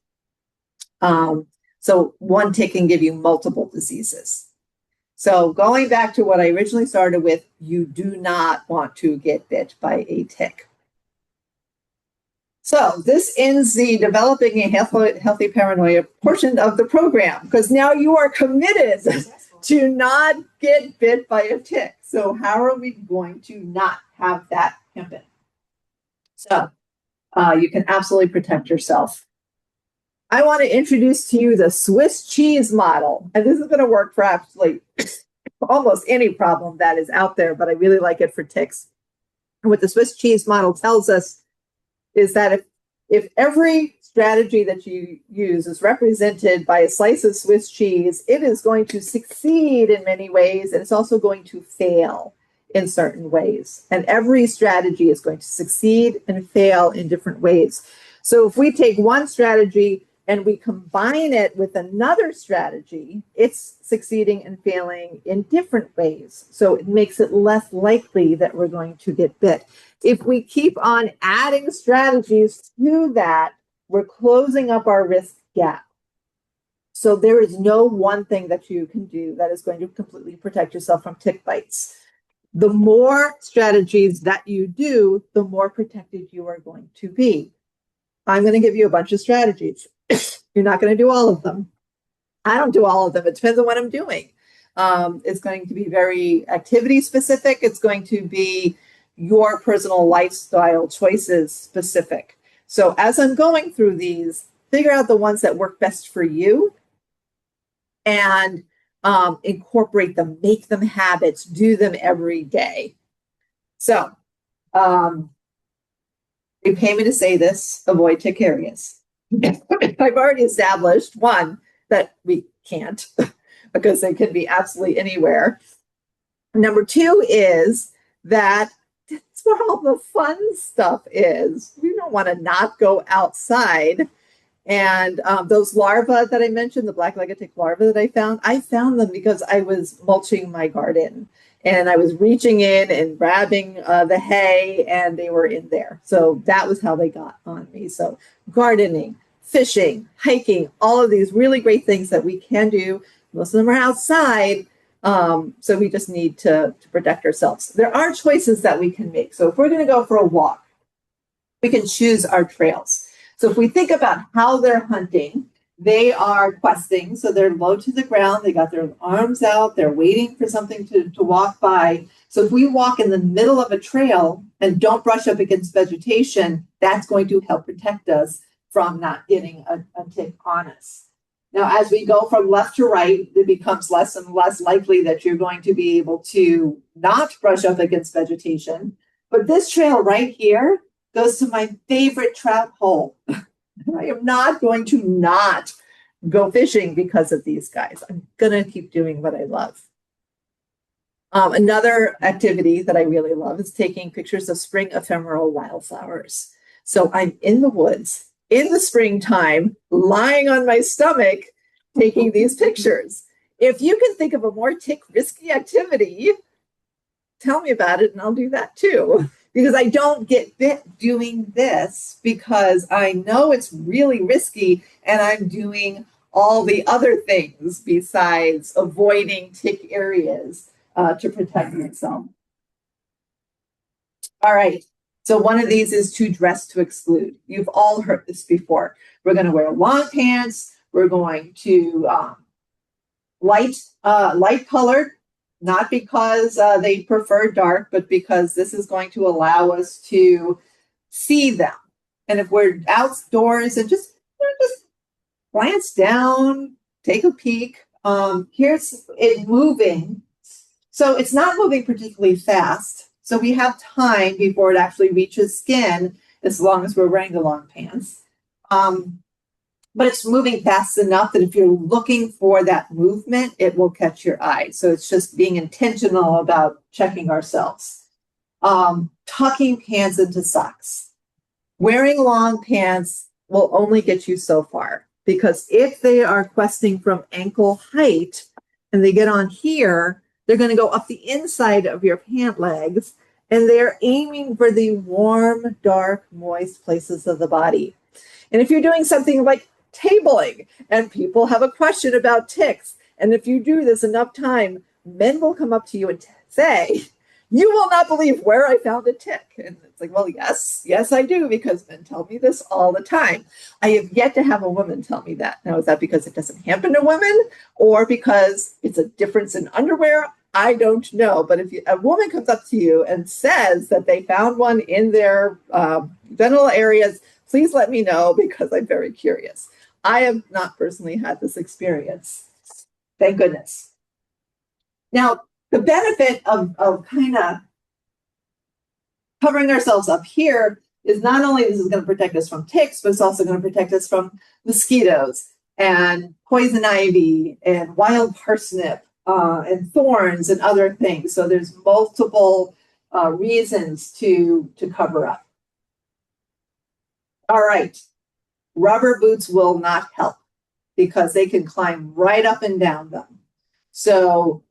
So one tick can give you multiple diseases. So going back to what I originally started with, you do not want to get bit by a tick. So this ends the developing a healthy paranoia portion of the program, because now you are committed to not get bit by a tick. So how are we going to not have that happen? So you can absolutely protect yourself. I want to introduce to you the Swiss cheese model. And this is going to work for absolutely almost any problem that is out there, but I really like it for ticks. And what the Swiss cheese model tells us is that if every strategy that you use is represented by a slice of Swiss cheese, it is going to succeed in many ways, and it's also going to fail in certain ways. And every strategy is going to succeed and fail in different ways. So if we take one strategy and we combine it with another strategy, it's succeeding and failing in different ways. So it makes it less likely that we're going to get bit. If we keep on adding strategies to that, we're closing up our risk gap. So there is no one thing that you can do that is going to completely protect yourself from tick bites. The more strategies that you do, the more protected you are going to be. I'm going to give you a bunch of strategies. You're not going to do all of them. I don't do all of them. It depends on what I'm doing. It's going to be very activity specific. It's going to be your personal lifestyle choices specific. So as I'm going through these, figure out the ones that work best for you and incorporate them, make them habits, do them every day. So they pay me to say this, avoid tick areas. I've already established one, that we can't because they can be absolutely anywhere. Number 2 is that that's where all the fun stuff is. We don't want to not go outside. And those larvae that I mentioned, the black-legged tick larvae that I found them because I was mulching my garden. And I was reaching in and grabbing the hay, and they were in there. So that was how they got on me. So gardening, fishing, hiking, all of these really great things that we can do. Most of them are outside. So we just need to protect ourselves. There are choices that we can make. So if we're going to go for a walk, we can choose our trails. So if we think about how they're hunting, they are questing. So they're low to the ground. They got their arms out. They're waiting for something to walk by. So if we walk in the middle of a trail and don't brush up against vegetation, that's going to help protect us from not getting a tick on us. Now, as we go from left to right, it becomes less and less likely that you're going to be able to not brush up against vegetation. But this trail right here goes to my favorite trap hole. I am not going to not go fishing because of these guys. I'm gonna keep doing what I love. Another activity that I really love is taking pictures of spring ephemeral wildflowers. So I'm in the woods in the springtime, lying on my stomach, taking these pictures. If you can think of a more tick risky activity, tell me about it and I'll do that too. Because I don't get bit doing this because I know it's really risky and I'm doing all the other things besides avoiding tick areas to protect myself. All right. So one of these is to dress to exclude. You've all heard this before. We're going to wear long pants. We're going to light colored, not because they prefer dark, but because this is going to allow us to see them. And if we're outdoors and just glance down, take a peek. Here's it moving. So it's not moving particularly fast. So we have time before it actually reaches skin, as long as we're wearing the long pants. But it's moving fast enough that if you're looking for that movement, it will catch your eye. So it's just being intentional about checking ourselves. Tucking pants into socks. Wearing long pants will only get you so far, because if they are questing from ankle height and they get on here, they're going to go up the inside of your pant legs, and they're aiming for the warm, dark, moist places of the body. And if you're doing something like tabling and people have a question about ticks, and if you do this enough time, men will come up to you and say, "You will not believe where I found a tick." And it's like, well, yes, I do, because men tell me this all the time. I have yet to have a woman tell me that. Now, is that because it doesn't happen to women or because it's a difference in underwear? I don't know. But if a woman comes up to you and says that they found one in their genital areas, please let me know, because I'm very curious. I have not personally had this experience. Thank goodness. Now, the benefit of kind of covering ourselves up here is not only this is going to protect us from ticks, but it's also going to protect us from mosquitoes and poison ivy and wild parsnip and thorns and other things. So there's multiple reasons to cover up. All right. Rubber boots will not help because they can climb right up and down them. So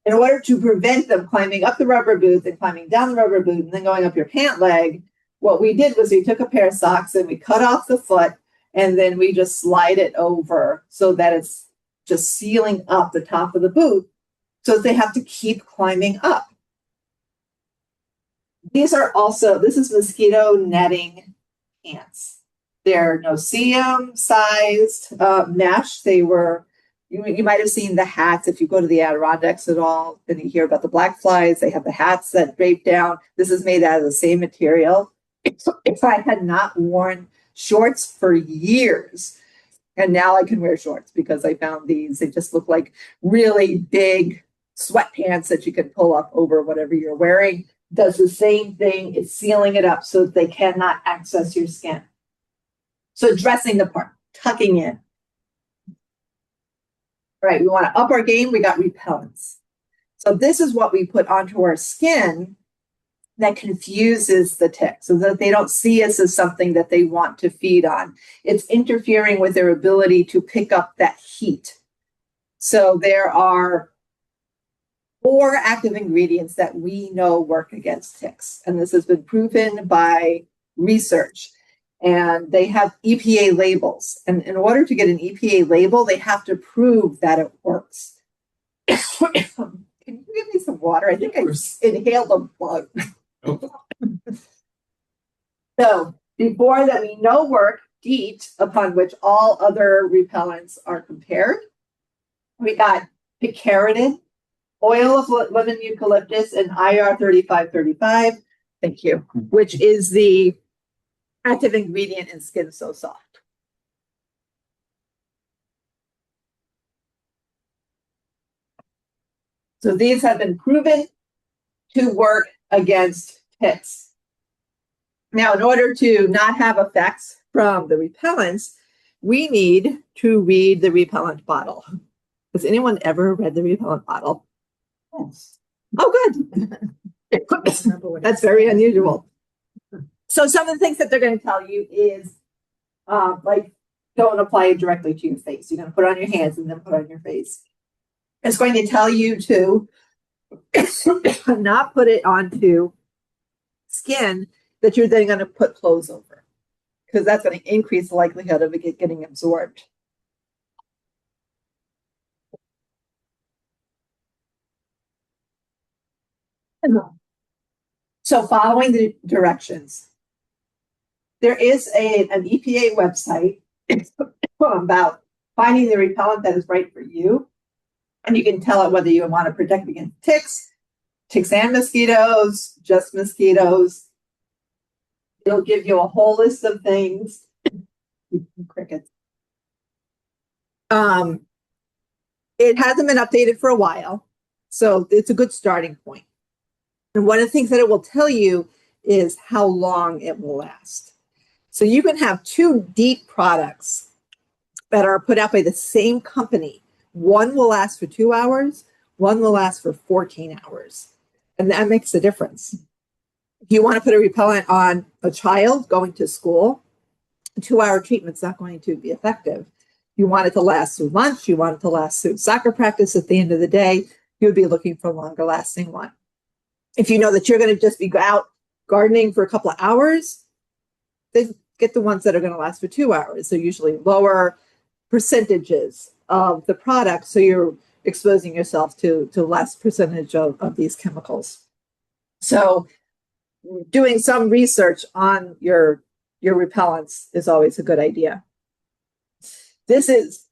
in order to prevent them climbing up the rubber boot and climbing down the rubber boot and then going up your pant leg, what we did was we took a pair of socks and we cut off the foot, and then we just slide it over so that it's just sealing up the top of the boot, so that they have to keep climbing up. These are also, this is mosquito netting pants. They're no-see-um sized mesh. They were, you might have seen the hats if you go to the Adirondacks at all, and you hear about the black flies. They have the hats that drape down. This is made out of the same material. If I had not worn shorts for years, and now I can wear shorts because I found these. They just look like really big sweatpants that you can pull up over whatever you're wearing. Does the same thing. It's sealing it up so that they cannot access your skin. So dressing the part, tucking in. All right, we want to up our game. We got repellents. So this is what we put onto our skin that confuses the tick so that they don't see us as something that they want to feed on. It's interfering with their ability to pick up that heat. So there are 4 active ingredients that we know work against ticks. And this has been proven by research. And they have EPA labels. And in order to get an EPA label, they have to prove that it works. Can you give me some water? I think I inhaled a bug. So before that we know work, DEET, upon which all other repellents are compared, we got picaridin, oil of lemon eucalyptus, and IR 3535. Thank you. Which is the active ingredient in Skin So Soft. So these have been proven to work against ticks. Now, in order to not have effects from the repellents, we need to read the repellent bottle. Has anyone ever read the repellent bottle? Yes. Oh, good. Remember what it That's said. very unusual. So some of the things that they're going to tell you is, like, don't apply it directly to your face. You're going to put it on your hands and then put it on your face. It's going to tell you to not put it onto skin that you're then going to put clothes over, because that's going to increase the likelihood of it getting absorbed. So following the directions, there is an EPA website about finding the repellent that is right for you. And you can tell it whether you want to protect against ticks and mosquitoes, just mosquitoes. It'll give you a whole list of things. Crickets. It hasn't been updated for a while, so it's a good starting point. And one of the things that it will tell you is how long it will last. So you can have two DEET products that are put out by the same company. One will last for 2 hours, one will last for 14 hours. And that makes a difference. If you want to put a repellent on a child going to school, a 2-hour treatment's not going to be effective. You want it to last through lunch, you want it to last through soccer practice at the end of the day, you would be looking for a longer lasting one. If you know that you're going to just be out gardening for a couple of hours, then get the ones that are going to last for 2 hours. They're usually lower percentages of the product, so you're exposing yourself to less percentage of these chemicals. So doing some research on your repellents is always a good idea. This is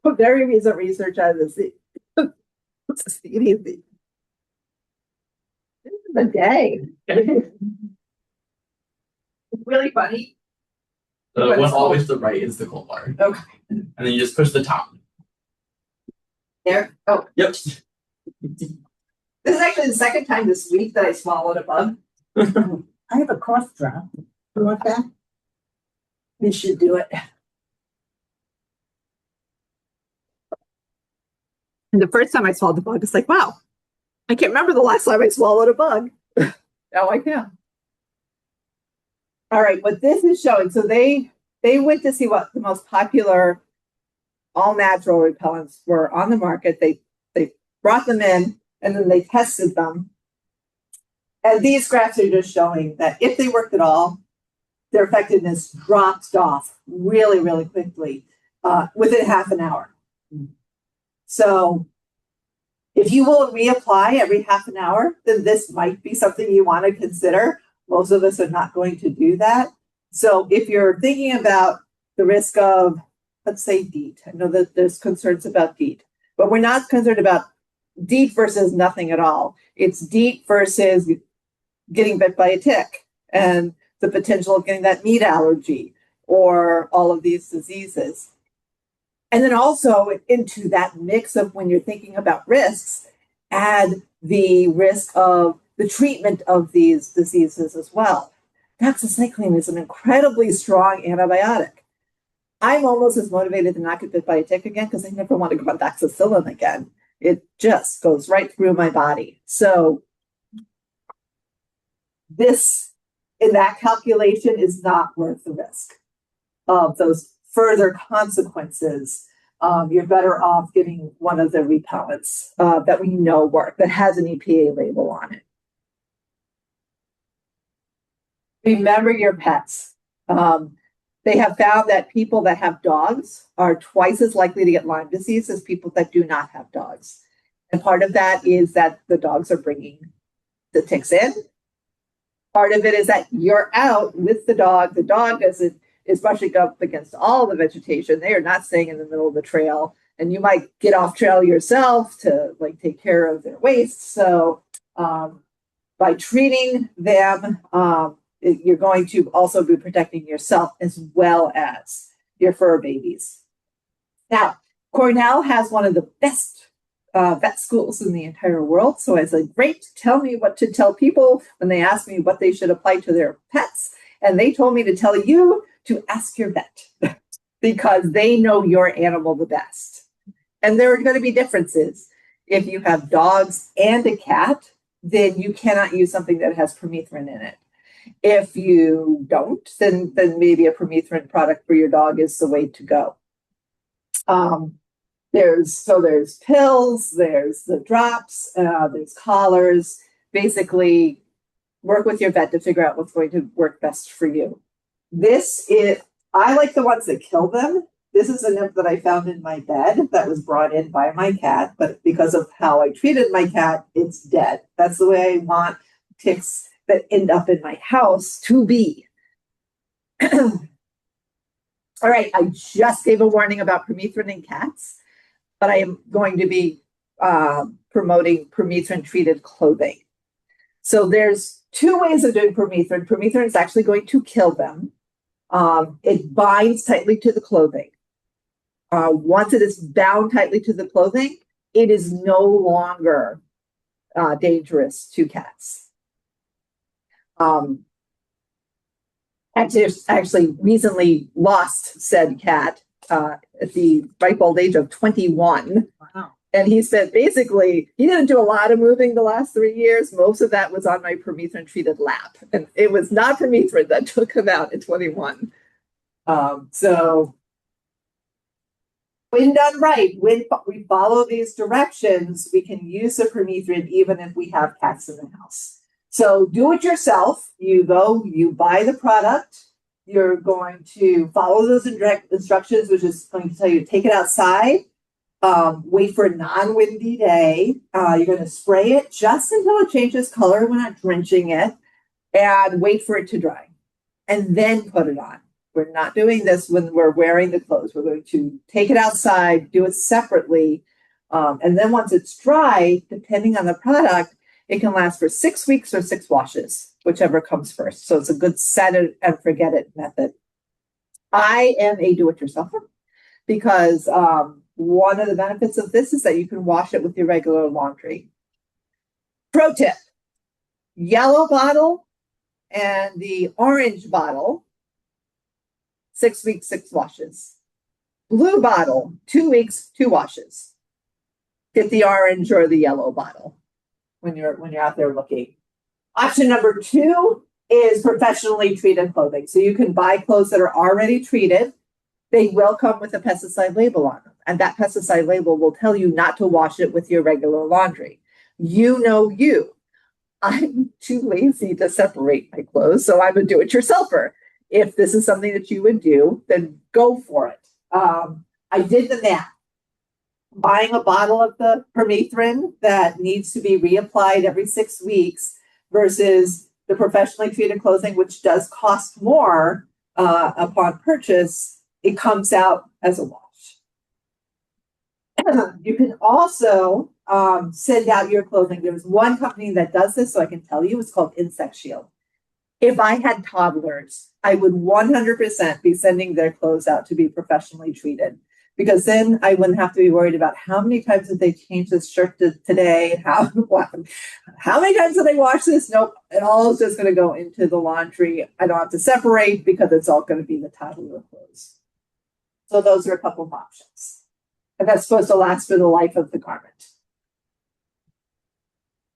very recent research as a CDC. This is a day. It's really funny. The one always to the right is the cold water. Okay. And then you just push the top. There. Oh, Yep. this is actually the second time this week that I swallowed a bug. I have a cough drop. You want that? You should do it. And the first time I swallowed the bug, it's like, wow, I can't remember the last time I swallowed a bug. Now I can. All right, what this is showing, so they went to see what the most popular all natural repellents were on the market. They brought them in and then they tested them. And these graphs are just showing that if they worked at all, their effectiveness dropped off really, really quickly within half an hour. So if you will reapply every half an hour, then this might be something you want to consider. Most of us are not going to do that. So if you're thinking about the risk of, let's say, DEET, I know that there's concerns about DEET, but we're not concerned about DEET versus nothing at all. It's DEET versus getting bit by a tick and the potential of getting that meat allergy or all of these diseases. And then also into that mix of when you're thinking about risks, add the risk of the treatment of these diseases as well. Doxycycline is an incredibly strong antibiotic. I'm almost as motivated to not get bit by a tick again because I never want to go on doxycycline again. It just goes right through my body. So this, in that calculation, is not worth the risk of those further consequences. You're better off getting one of the repellents that we know work, that has an EPA label on it. Remember your pets. They have found that people that have dogs are twice as likely to get Lyme disease as people that do not have dogs. And part of that is that the dogs are bringing the ticks in. Part of it is that you're out with the dog. The dog is brushing up against all the vegetation. They are not staying in the middle of the trail. And you might get off trail yourself to like take care of their waste. So by treating them, you're going to also be protecting yourself as well as your fur babies. Now, Cornell has one of the best vet schools in the entire world. So I was like, great, tell me what to tell people when they ask me what they should apply to their pets. And they told me to tell you to ask your vet. because they know your animal the best. And there are going to be differences. If you have dogs and a cat, then you cannot use something that has permethrin in it. If you don't, then maybe a permethrin product for your dog is the way to go. There's pills, there's the drops, there's collars. Basically, work with your vet to figure out what's going to work best for you. I like the ones that kill them. This is a nymph that I found in my bed that was brought in by my cat, but because of how I treated my cat, it's dead. That's the way I want ticks that end up in my house to be. All right, I just gave a warning about permethrin in cats, but I am going to be promoting permethrin-treated clothing. So there's two ways of doing permethrin. Permethrin is actually going to kill them. It binds tightly to the clothing. Once it is bound tightly to the clothing, it is no longer dangerous to cats. Actually recently lost said cat at the ripe old age of 21. Wow. And he said basically he didn't do a lot of moving the last 3 years. Most of that was on my permethrin treated lap. And it was not permethrin that took him out at 21. So when done right, when we follow these directions, we can use the permethrin even if we have cats in the house. So do it yourself. You buy the product. You're going to follow those instructions, which is going to tell you to take it outside, wait for a non-windy day. You're going to spray it just until it changes color. We're not drenching it, and wait for it to dry, and then put it on. We're not doing this when we're wearing the clothes. We're going to take it outside, do it separately, and then once it's dry, depending on the product, it can last for 6 weeks or 6 washes, whichever comes first. So it's a good set it and forget it method. I am a do-it-yourselfer because one of the benefits of this is that you can wash it with your regular laundry. Pro tip, yellow bottle and the orange bottle, 6 weeks, 6 washes. Blue bottle, 2 weeks, 2 washes. Get the orange or the yellow bottle when you're out there looking. Option number 2 is professionally treated clothing. So you can buy clothes that are already treated. They will come with a pesticide label on them. And that pesticide label will tell you not to wash it with your regular laundry. You know you. I'm too lazy to separate my clothes, so I'm a do-it-yourselfer. If this is something that you would do, then go for it. I did the math. Buying a bottle of the permethrin that needs to be reapplied every 6 weeks versus the professionally treated clothing, which does cost more upon purchase, it comes out as a wash. You can also send out your clothing. There's one company that does this, so I can tell you, it's called Insect Shield. If I had toddlers, I would 100% be sending their clothes out to be professionally treated, because then I wouldn't have to be worried about how many times did they change this shirt today? How many times did they wash this? Nope, it all is just going to go into the laundry. I don't have to separate because it's all going to be the toddler clothes. So those are a couple of options. And that's supposed to last for the life of the garment.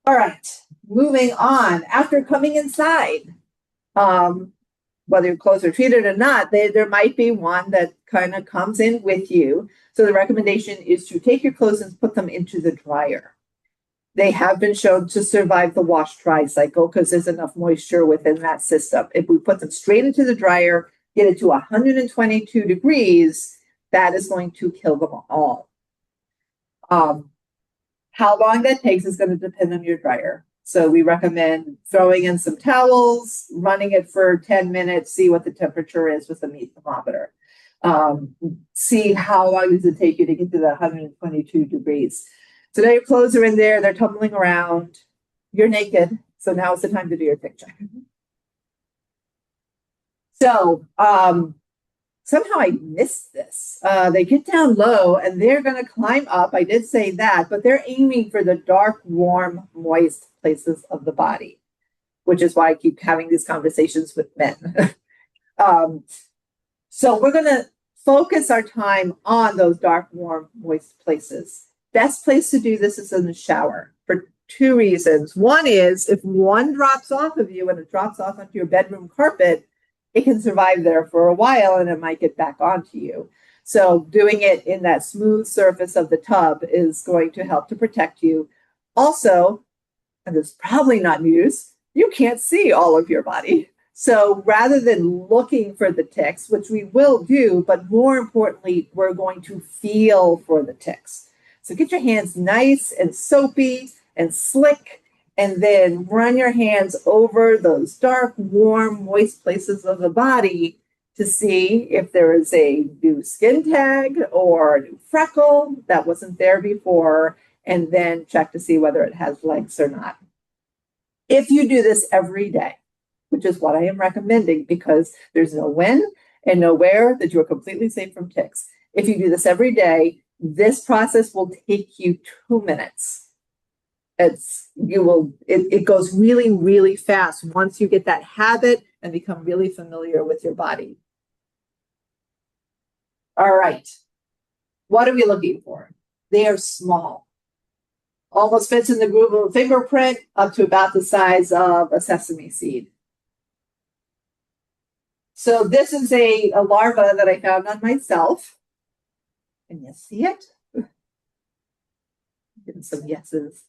All right, moving on. After coming inside, whether your clothes are treated or not, there might be one that kind of comes in with you. So the recommendation is to take your clothes and put them into the dryer. They have been shown to survive the wash-dry cycle because there's enough moisture within that system. If we put them straight into the dryer, get it to 122 degrees, that is going to kill them all. How long that takes is going to depend on your dryer. So we recommend throwing in some towels, running it for 10 minutes, see what the temperature is with the meat thermometer. See how long does it take you to get to that 122 degrees. So now your clothes are in there, they're tumbling around, you're naked. So now is the time to do your tick check. So somehow I missed this. They get down low and they're going to climb up. I did say that, but they're aiming for the dark, warm, moist places of the body, which is why I keep having these conversations with men. So we're going to focus our time on those dark, warm, moist places. Best place to do this is in the shower for two reasons. One is if one drops off of you and it drops off onto your bedroom carpet, it can survive there for a while and it might get back onto you. So doing it in that smooth surface of the tub is going to help to protect you. Also, and this is probably not news, you can't see all of your body. So rather than looking for the ticks, which we will do, but more importantly, we're going to feel for the ticks. So get your hands nice and soapy and slick, and then run your hands over those dark, warm, moist places of the body to see if there is a new skin tag or a new freckle that wasn't there before, and then check to see whether it has legs or not. If you do this every day, which is what I am recommending because there's no when and no where that you're completely safe from ticks. If you do this every day, this process will take you 2 minutes. It goes really, really fast once you get that habit and become really familiar with your body. All right. What are we looking for? They are small. Almost fits in the groove of a fingerprint up to about the size of a sesame seed. So this is a larva that I found on myself. Can you see it? Getting some yeses.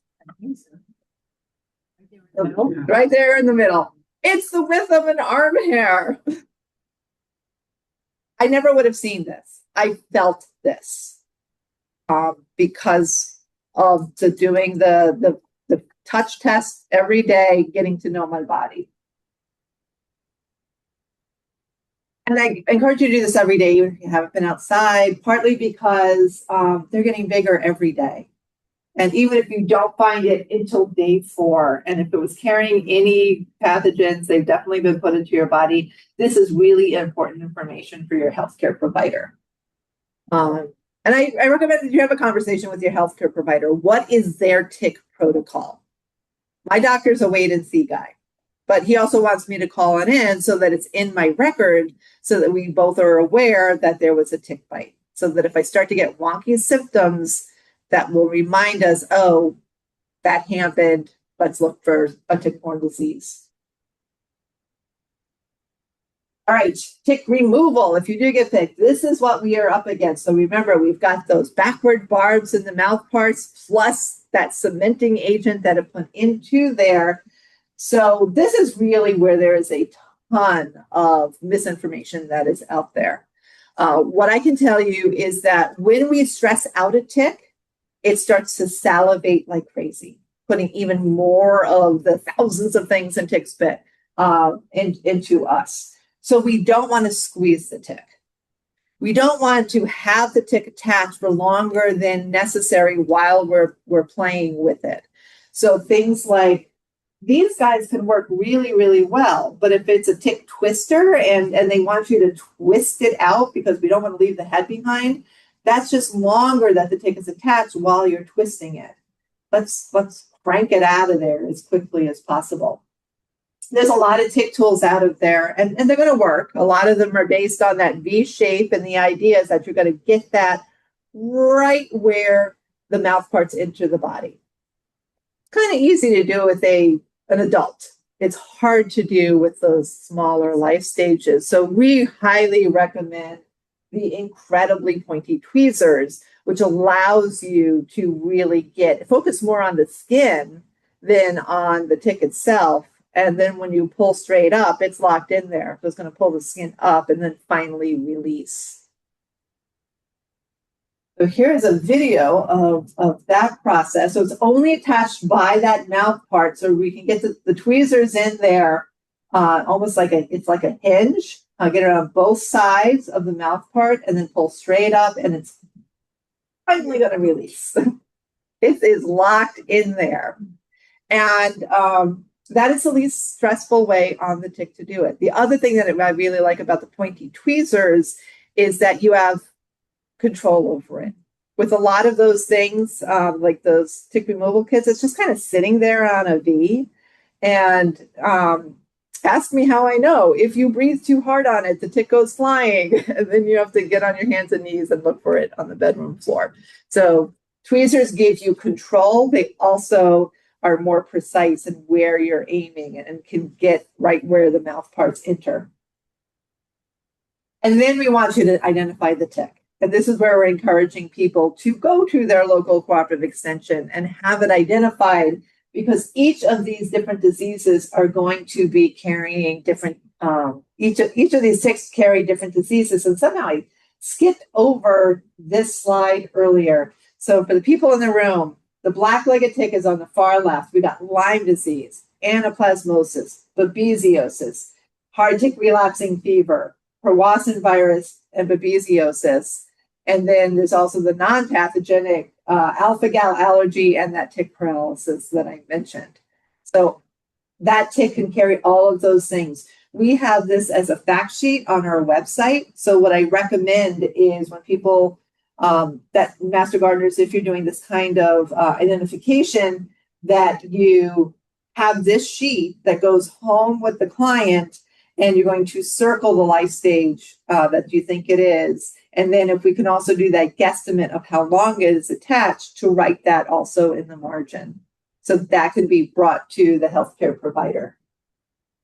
Right there in the middle. It's the width of an arm hair. I never would have seen this. I felt this because of doing the touch test every day, getting to know my body. And I encourage you to do this every day, even if you haven't been outside, partly because they're getting bigger every day. And even if you don't find it until day 4, and if it was carrying any pathogens, they've definitely been put into your body. This is really important information for your healthcare provider. And I recommend that you have a conversation with your healthcare provider. What is their tick protocol? My doctor's a wait and see guy, but he also wants me to call it in so that it's in my record so that we both are aware that there was a tick bite. So that if I start to get wonky symptoms, that will remind us, oh, that happened. Let's look for a tick-borne disease. All right, tick removal. If you do get picked, this is what we are up against. So remember, we've got those backward barbs in the mouth parts, plus that cementing agent that it put into there. So this is really where there is a ton of misinformation that is out there. What I can tell you is that when we stress out a tick, it starts to salivate like crazy, putting even more of the thousands of things in tick spit into us. So we don't want to squeeze the tick. We don't want to have the tick attached for longer than necessary while we're playing with it. So things like these guys can work really, really well. But if it's a tick twister and they want you to twist it out because we don't want to leave the head behind, that's just longer that the tick is attached while you're twisting it. Let's crank it out of there as quickly as possible. There's a lot of tick tools out of there, and they're going to work. A lot of them are based on that V shape, and the idea is that you're going to get that right where the mouth parts enter the body. It's kind of easy to do with an adult. It's hard to do with those smaller life stages. So we highly recommend the incredibly pointy tweezers, which allows you to really focus more on the skin than on the tick itself. And then when you pull straight up, it's locked in there. So it's going to pull the skin up and then finally release. So here's a video of that process. So it's only attached by that mouth part. So we can get the tweezers in there almost like it's like a hinge. Get it on both sides of the mouth part and then pull straight up and it's finally going to release. It is locked in there. And that is the least stressful way on the tick to do it. The other thing that I really like about the pointy tweezers is that you have control over it. With a lot of those things, like those tick removal kits, it's just kind of sitting there on a V. And Ask me how I know. If you breathe too hard on it, the tick goes flying, and then you have to get on your hands and knees and look for it on the bedroom floor. So tweezers give you control. They also are more precise in where you're aiming and can get right where the mouth parts enter. And then we want you to identify the tick. And this is where we're encouraging people to go to their local cooperative extension and have it identified, because each of these different diseases are going to be carrying different, each of these ticks carry different diseases. And somehow I skipped over this slide earlier. So for the people in the room, the black-legged tick is on the far left. We got Lyme disease, anaplasmosis, babesiosis, hard tick relapsing fever, Powassan virus, and babesiosis. And then there's also the non-pathogenic alpha-gal allergy and that tick paralysis that I mentioned. So that tick can carry all of those things. We have this as a fact sheet on our website. So what I recommend is when people, that master gardeners, if you're doing this kind of identification, that you have this sheet that goes home with the client, and you're going to circle the life stage that you think it is. And then if we can also do that guesstimate of how long it is attached, to write that also in the margin. So that can be brought to the healthcare provider.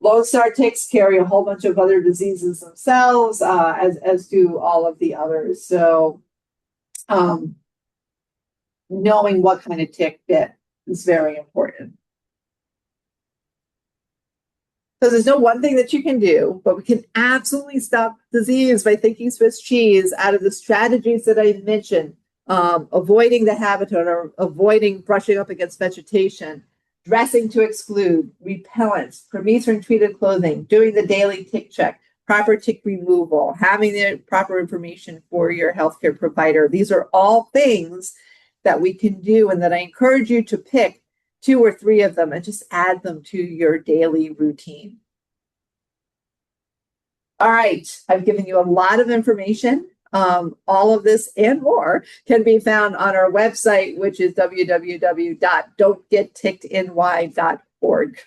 Lone Star ticks carry a whole bunch of other diseases themselves, as do all of the others. So knowing what kind of tick bit is very important. So there's no one thing that you can do, but we can absolutely stop disease by thinking Swiss cheese out of the strategies that I mentioned. Avoiding the habitat or avoiding brushing up against vegetation, dressing to exclude, repellents, permethrin treated clothing, doing the daily tick check, proper tick removal, having the proper information for your healthcare provider. These are all things that we can do, and that I encourage you to pick 2 or 3 of them and just add them to your daily routine. All right, I've given you a lot of information. All of this and more can be found on our website, which is www.don'tgettickedny.org.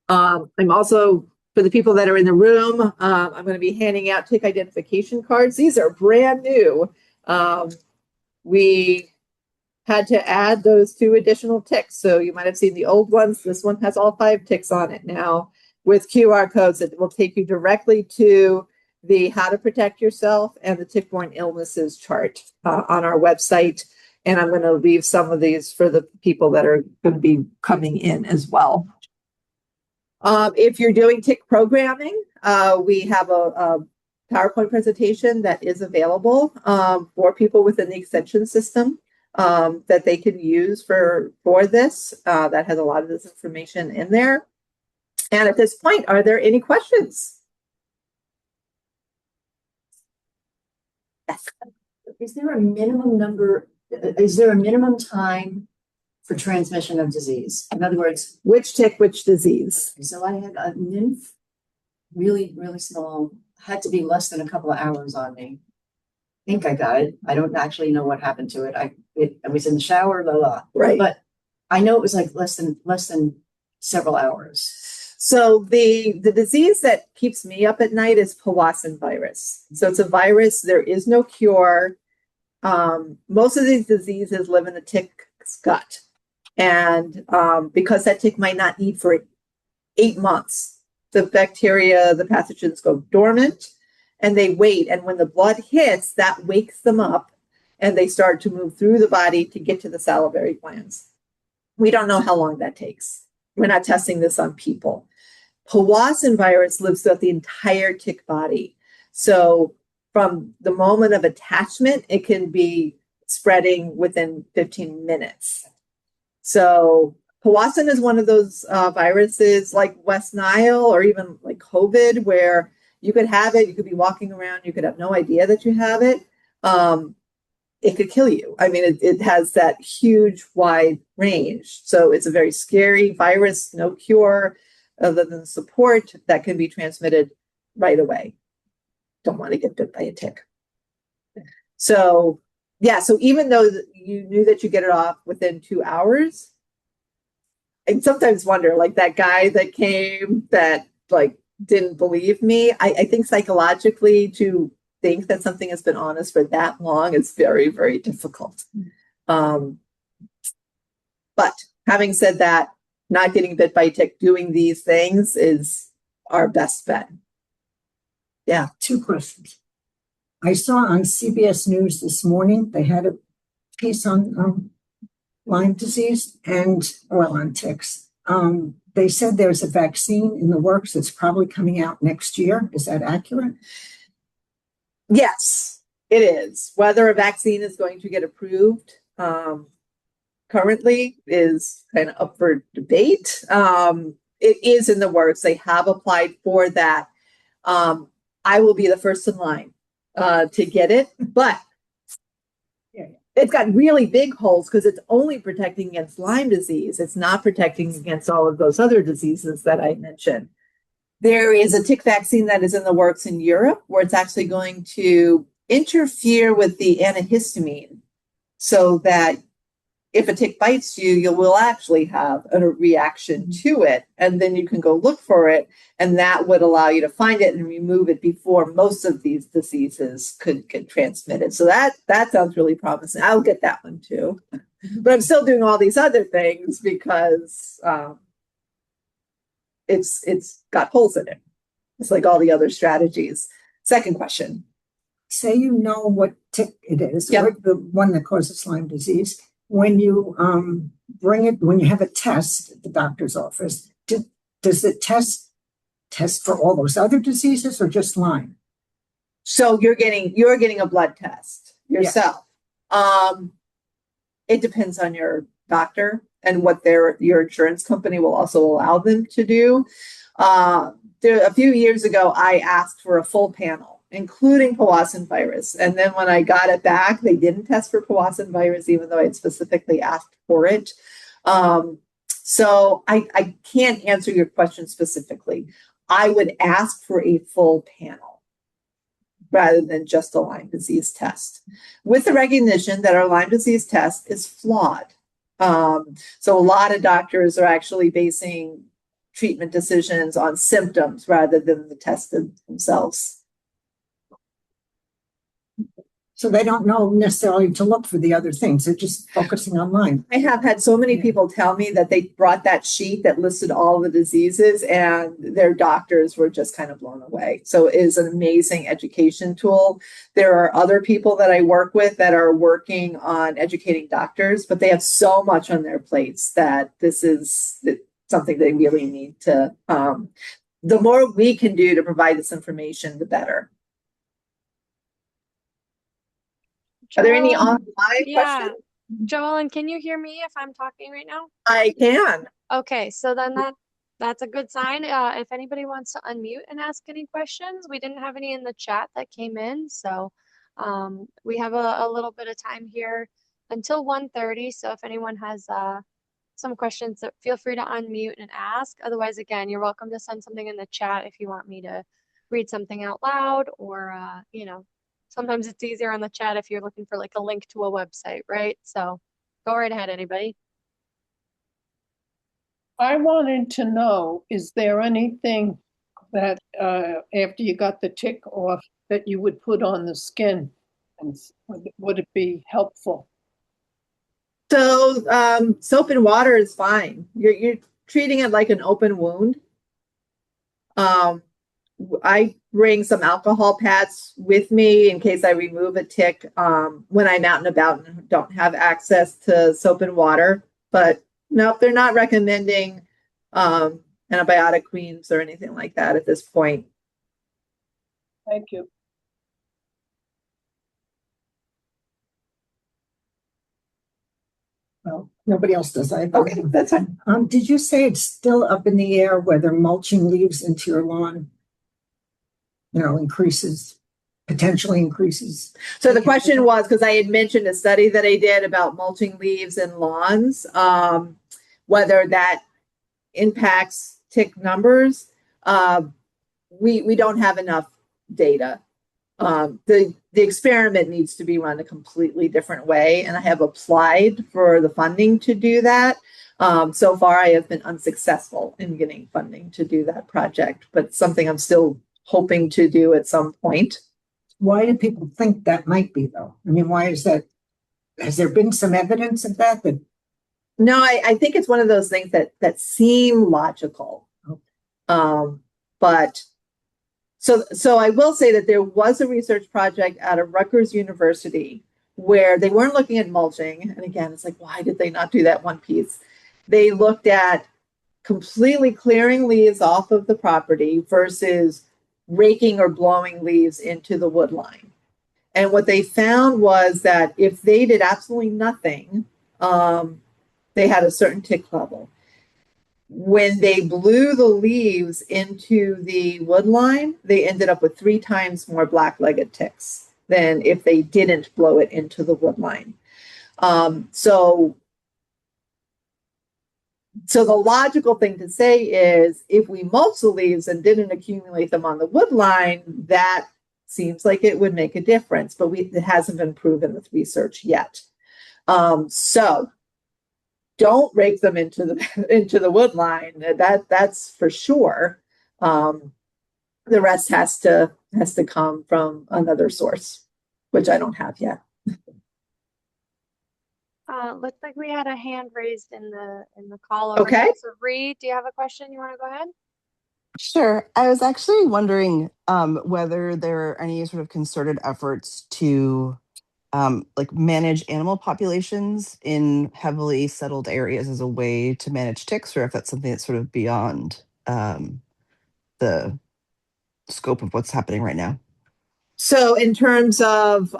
I'm also, for the people that are in the room, I'm going to be handing out tick identification cards. These are brand new. We had to add those 2 additional ticks. So you might have seen the old ones. This one has all 5 ticks on it now with QR codes that will take you directly to the how to protect yourself and the tick-borne illnesses chart on our website. And I'm going to leave some of these for the people that are going to be coming in as well. If you're doing tick programming, we have a PowerPoint presentation that is available for people within the extension system that they can use for this. That has a lot of this information in there. And at this point, are there any questions? Yes. Is there a minimum number, is there a minimum time for transmission of disease? In other words, Which tick, which disease? so I had a nymph, really, really small, had to be less than a couple of hours on me. I think I got it. I don't actually know what happened to it. I was in the shower, Right. But I know it was like less than several hours. So the disease that keeps me up at night is Powassan virus. So it's a virus. There is no cure. Most of these diseases live in the tick's gut. And because that tick might not eat for 8 months, the bacteria, the pathogens go dormant and they wait. And when the blood hits, that wakes them up and they start to move through the body to get to the salivary glands. We don't know how long that takes. We're not testing this on people. Powassan virus lives throughout the entire tick body. So from the moment of attachment, it can be spreading within 15 minutes. So Powassan is one of those viruses like West Nile or even like COVID, where you could have it, you could be walking around, you could have no idea that you have it. It could kill you. I mean, it has that huge, wide range. So it's a very scary virus, no cure other than support that can be transmitted right away. Don't want to get bit by a tick. So, yeah, so even though you knew that you get it off within 2 hours, I sometimes wonder, like that guy that came that like didn't believe me. I think psychologically to think that something has been honest for that long is very, very difficult. But having said that, not getting bit by a tick, doing these things is our best bet. Yeah. 2 questions. I saw on CBS News this morning, they had a piece on Lyme disease and on ticks. They said there's a vaccine in the works that's probably coming out next year. Is that accurate? Yes, it is. Whether a vaccine is going to get approved currently is kind of up for debate. It is in the works. They have applied for that. I will be the first in line to get it, but it's got really big holes because it's only protecting against Lyme disease. It's not protecting against all of those other diseases that I mentioned. There is a tick vaccine that is in the works in Europe where it's actually going to interfere with the antihistamine so that if a tick bites you, you will actually have a reaction to it. And then you can go look for it. And that would allow you to find it and remove it before most of these diseases could get transmitted. So that sounds really promising. I'll get that one too. But I'm still doing all these other things because it's got holes in it. It's like all the other strategies. Second question. Say you know what tick it is, Yep. or the one that causes Lyme disease. When you bring it, when you have a test at the doctor's office, does it test for all those other diseases or just Lyme? So you're getting a blood test yourself. It depends on your doctor and what your insurance company will also allow them to do. A few years ago, I asked for a full panel, including Powassan virus. And then when I got it back, they didn't test for Powassan virus, even though I had specifically asked for it. So I can't answer your question specifically. I would ask for a full panel rather than just a Lyme disease test, with the recognition that our Lyme disease test is flawed. So a lot of doctors are actually basing treatment decisions on symptoms rather than the test themselves. So they don't know necessarily to look for the other things. They're just focusing on Lyme. I have had so many people tell me that they brought that sheet that listed all the diseases and their doctors were just kind of blown away. So it is an amazing education tool. There are other people that I work with that are working on educating doctors, but they have so much on their plates that this is something they really need to, the more we can do to provide this information, the better. Are there any online questions? Joellen, can you hear me if I'm talking right now? I can. Okay, so then that's a good sign. If anybody wants to unmute and ask any questions, we didn't have any in the chat that came in, so we have a little bit of time here until 1:30. So if anyone has some questions, feel free to unmute and ask. Otherwise, again, you're welcome to send something in the chat if you want me to read something out loud, or sometimes it's easier on the chat if you're looking for like a link to a website, right? So go right ahead, anybody. I wanted to know, is there anything that after you got the tick off that you would put on the skin? And would it be helpful? So soap and water is fine. You're treating it like an open wound. I bring some alcohol pads with me in case I remove a tick when I'm out and about and don't have access to soap and water. But no, they're not recommending antibiotic creams or anything like that at this point. Thank you. Well, nobody else does. Okay, that's fine. Did you say it's still up in the air whether mulching leaves into your lawn, potentially increases? So the question was, because I had mentioned a study that I did about mulching leaves in lawns, whether that impacts tick numbers. We don't have enough data. The experiment needs to be run a completely different way, and I have applied for the funding to do that. So far, I have been unsuccessful in getting funding to do that project, but something I'm still hoping to do at some point. Why do people think that might be though? I mean, why is that? Has there been some evidence of that? No, I think it's one of those things that seem logical. But so I will say that there was a research project out of Rutgers University where they weren't looking at mulching. And again, it's like, why did they not do that one piece? They looked at completely clearing leaves off of the property versus raking or blowing leaves into the wood line. And what they found was that if they did absolutely nothing, they had a certain tick level. When they blew the leaves into the wood line, they ended up with 3 times more black-legged ticks than if they didn't blow it into the wood line. So the logical thing to say is if we mulch the leaves and didn't accumulate them on the wood line, that seems like it would make a difference, but it hasn't been proven with research yet. So don't rake them into the wood line. That's for sure. The rest has to come from another source, which I don't have yet. Looks like we had a hand raised in the call Okay. here. So Ree, do you have a question? You want to go ahead? Sure. I was actually wondering whether there are any sort of concerted efforts to like manage animal populations in heavily settled areas as a way to manage ticks, or if that's something that's sort of beyond the scope of what's happening right now. So in terms of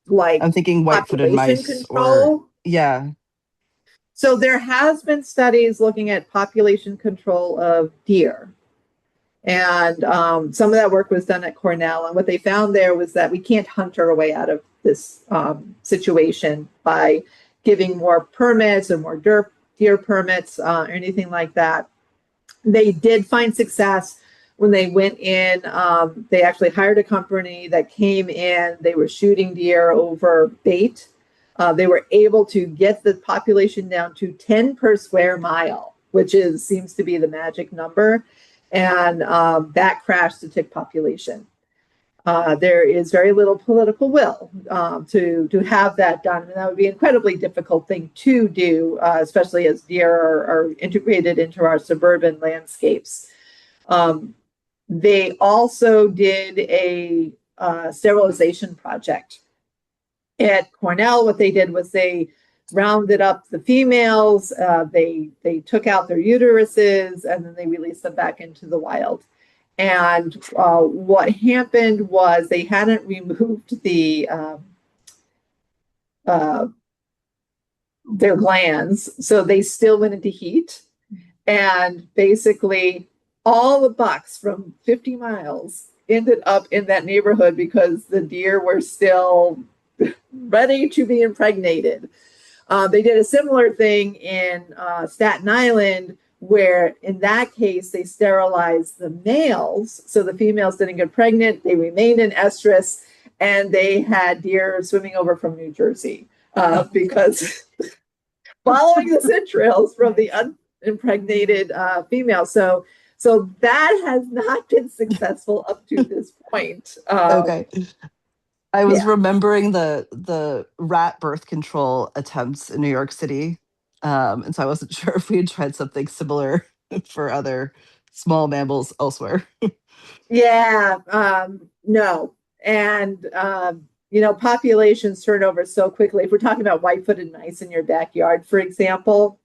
like I'm thinking white-footed population mice control, or yeah. So there has been studies looking at population control of deer. And some of that work was done at Cornell. And what they found there was that we can't hunt our way out of this situation by giving more permits or more deer permits or anything like that. They did find success when they went in. They actually hired a company that came in. They were shooting deer over bait. They were able to get the population down to 10 per square mile, which seems to be the magic number. And that crashed the tick population. There is very little political will to have that done. And that would be an incredibly difficult thing to do, especially as deer are integrated into our suburban landscapes. They also did a sterilization project at Cornell. What they did was they rounded up the females, they took out their uteruses, and then they released them back into the wild. And what happened was they hadn't removed their glands, so they still went into heat. And basically, all the bucks from 50 miles ended up in that neighborhood because the deer were still ready to be impregnated. They did a similar thing in Staten Island, where in that case, they sterilized the males. So the females didn't get pregnant. They remained in estrus, and they had deer swimming over from New Jersey because following the scent trails from the unimpregnated female. So that has not been successful up to this point. Okay. I was Yeah. remembering the rat birth control attempts in New York City. And so I wasn't sure if we had tried something similar for other small mammals elsewhere. Yeah, no. And, populations turn over so quickly. If we're talking about white-footed mice in your backyard, for example.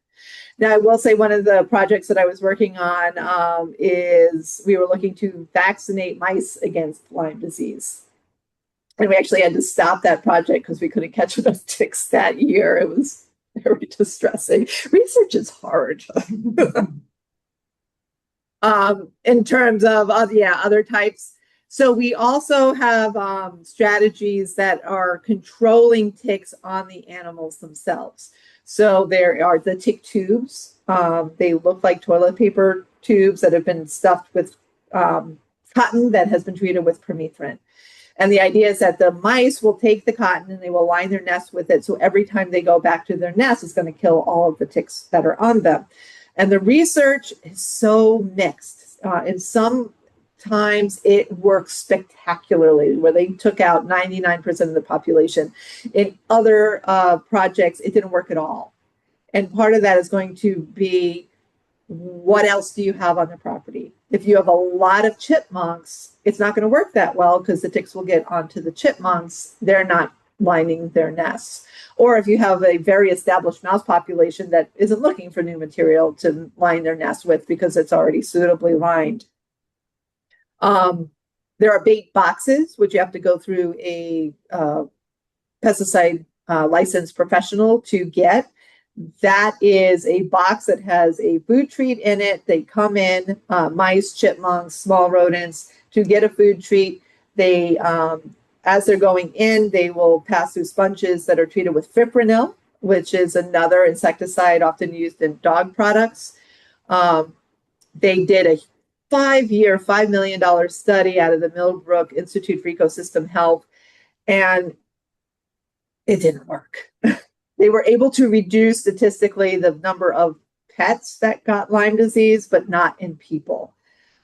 Now, I will say one of the projects that I was working on is we were looking to vaccinate mice against Lyme disease. And we actually had to stop that project because we couldn't catch enough ticks that year. It was very distressing. Research is hard. In terms of other types. So we also have strategies that are controlling ticks on the animals themselves. So there are the tick tubes. They look like toilet paper tubes that have been stuffed with cotton that has been treated with permethrin. And the idea is that the mice will take the cotton and they will line their nest with it. So every time they go back to their nest, it's going to kill all of the ticks that are on them. And the research is so mixed. In some times it works spectacularly, where they took out 99% of the population. In other projects, it didn't work at all. And part of that is going to be, what else do you have on the property? If you have a lot of chipmunks, it's not going to work that well because the ticks will get onto the chipmunks. They're not lining their nests. Or if you have a very established mouse population that isn't looking for new material to line their nest with because it's already suitably lined. There are bait boxes, which you have to go through a pesticide licensed professional to get. That is a box that has a food treat in it. They come in, mice, chipmunks, small rodents, to get a food treat. They, as they're going in, they will pass through sponges that are treated with fipronil, which is another insecticide often used in dog products. They did a 5-year, $5 million study out of the Millbrook Institute for Ecosystem Health, and it didn't work. They were able to reduce statistically the number of pets that got Lyme disease, but not in people.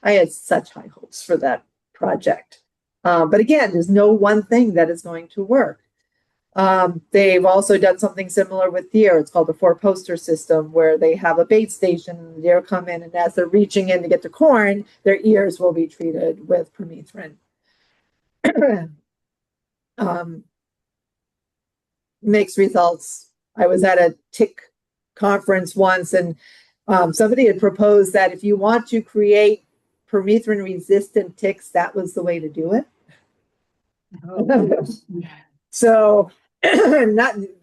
I had such high hopes for that project. But again, there's no one thing that is going to work. They've also done something similar with deer. It's called the 4-poster system, where they have a bait station and the deer come in, and as they're reaching in to get the corn, their ears will be treated with permethrin. Mixed results. I was at a tick conference once, and somebody had proposed that if you want to create permethrin resistant ticks, that was the way to do it. So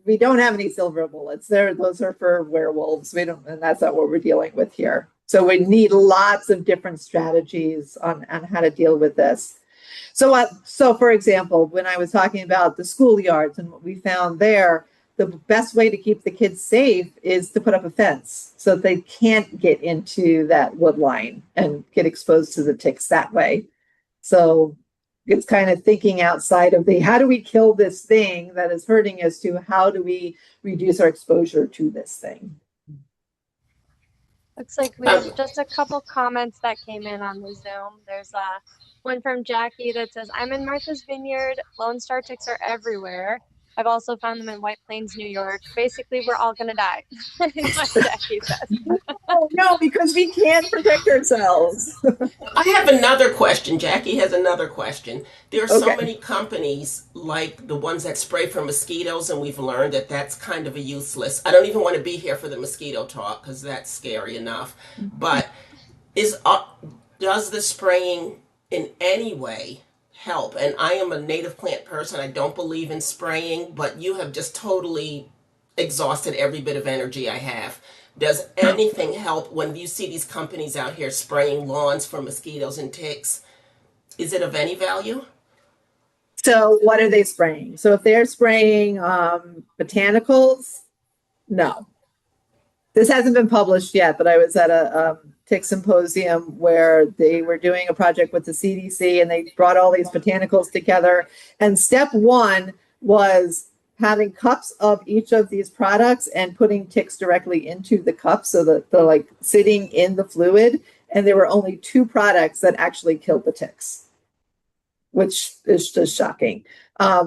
we don't have any silver bullets there. Those are for werewolves. We don't, and that's not what we're dealing with here. So we need lots of different strategies on how to deal with this. So for example, when I was talking about the schoolyards and what we found there, the best way to keep the kids safe is to put up a fence so that they can't get into that wood line and get exposed to the ticks that way. So it's kind of thinking outside of the, how do we kill this thing that is hurting us, to how do we reduce our exposure to this thing? Looks like we have just a couple comments that came in on the Zoom. There's one from Jackie that says, I'm in Martha's Vineyard. Lone Star ticks are everywhere. I've also found them in White Plains, New York. Basically, we're all going to die, is what Jackie says. Oh, no, because we can't protect ourselves. I have another question. Jackie has another question. There are so many companies like the ones that spray for mosquitoes, and we've learned that that's kind of a useless. I don't even want to be here for the mosquito talk because that's scary enough. But does the spraying in any way help? And I am a native plant person. I don't believe in spraying, but you have just totally exhausted every bit of energy I have. Does anything help when you see these companies out here spraying lawns for mosquitoes and ticks? Is it of any value? So what are they spraying? So if they're spraying botanicals, no. This hasn't been published yet, but I was at a tick symposium where they were doing a project with the CDC, and they brought all these botanicals together. And step one was having cups of each of these products and putting ticks directly into the cup so that they're like sitting in the fluid. And there were only 2 products that actually killed the ticks, which is just shocking.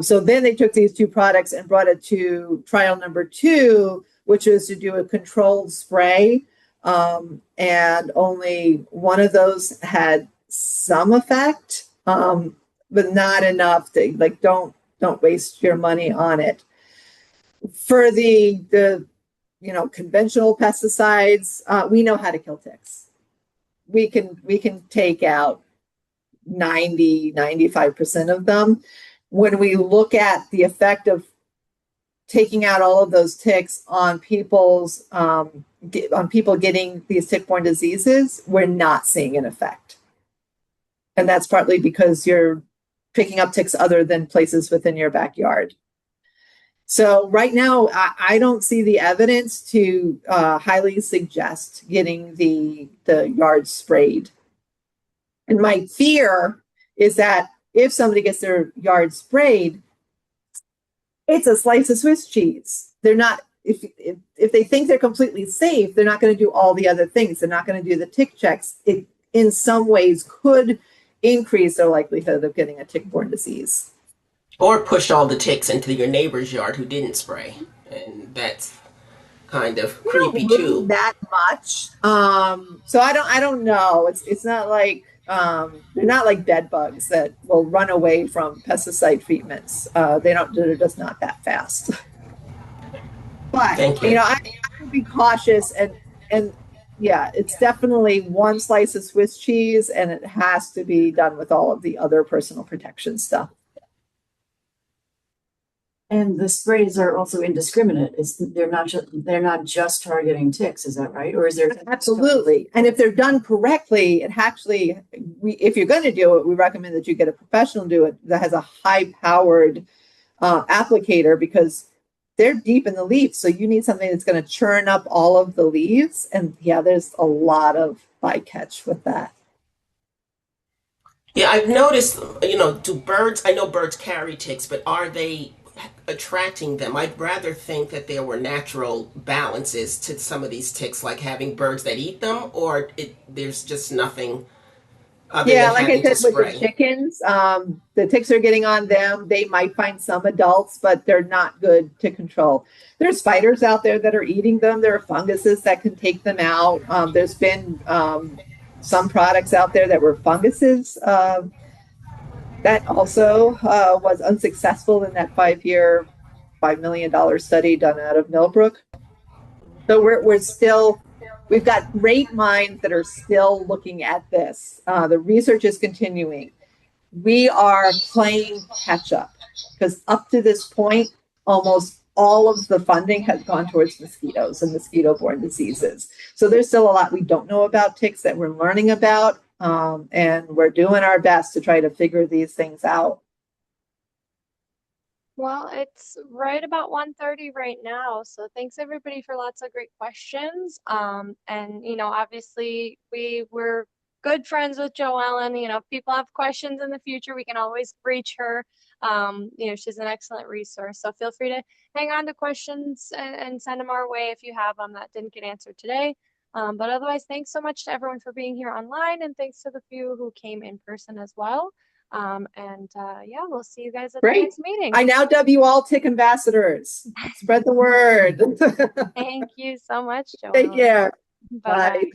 So then they took these 2 products and brought it to trial number 2, which is to do a controlled spray. And only one of those had some effect, but not enough to, like, don't waste your money on it. For the conventional pesticides, we know how to kill ticks. We can take out 95% of them. When we look at the effect of taking out all of those ticks on people getting these tick-borne diseases, we're not seeing an effect. And that's partly because you're picking up ticks other than places within your backyard. So right now, I don't see the evidence to highly suggest getting the yard sprayed. And my fear is that if somebody gets their yard sprayed, it's a slice of Swiss cheese. They're not, if they think they're completely safe, they're not going to do all the other things. They're not going to do the tick checks. It in some ways could increase their likelihood of getting a tick-borne disease. Or push all the ticks into your neighbor's yard who didn't spray. And that's kind of creepy too. That much. So I don't know. It's not like they're not like bed bugs that will run away from pesticide treatments. They're just not that fast. But you. I would be cautious and yeah, it's definitely one slice of Swiss cheese, and it has to be done with all of the other personal protection stuff. And the sprays are also indiscriminate. They're not just targeting ticks. Is that right? Or is there? Absolutely. And if they're done correctly, if you're going to do it, we recommend that you get a professional to do it that has a high-powered applicator, because they're deep in the leaves. So you need something that's going to churn up all of the leaves. And yeah, there's a lot of bycatch with that. Yeah, I've noticed, do birds, I know birds carry ticks, but are they attracting them? I'd rather think that there were natural balances to some of these ticks, like having birds that eat them, or there's just nothing. Yeah, like I said, with the chickens, the ticks are getting on them. They might find some adults, but they're not good to control. There's spiders out there that are eating them. There are funguses that can take them out. There's been some products out there that were funguses that also was unsuccessful in that $5 million study done out of Millbrook. So we've got great minds that are still looking at this. The research is continuing. We are playing catch up, because up to this point, almost all of the funding has gone towards mosquitoes and mosquito-borne diseases. So there's still a lot we don't know about ticks that we're learning about, and we're doing our best to try to figure these things out. Well, it's right about 1:30 right now. So thanks everybody for lots of great questions. And obviously we were good friends with Joellen. If people have questions in the future, we can always reach her. She's an excellent resource. So feel free to hang on to questions and send them our way if you have them that didn't get answered today. But otherwise, thanks so much to everyone for being here online, and thanks to the few who came in person as well. Yeah, we'll see you guys at the next meeting. I now dub you all tick ambassadors. Spread the word. Thank you so much, Joellen. Take care. Bye.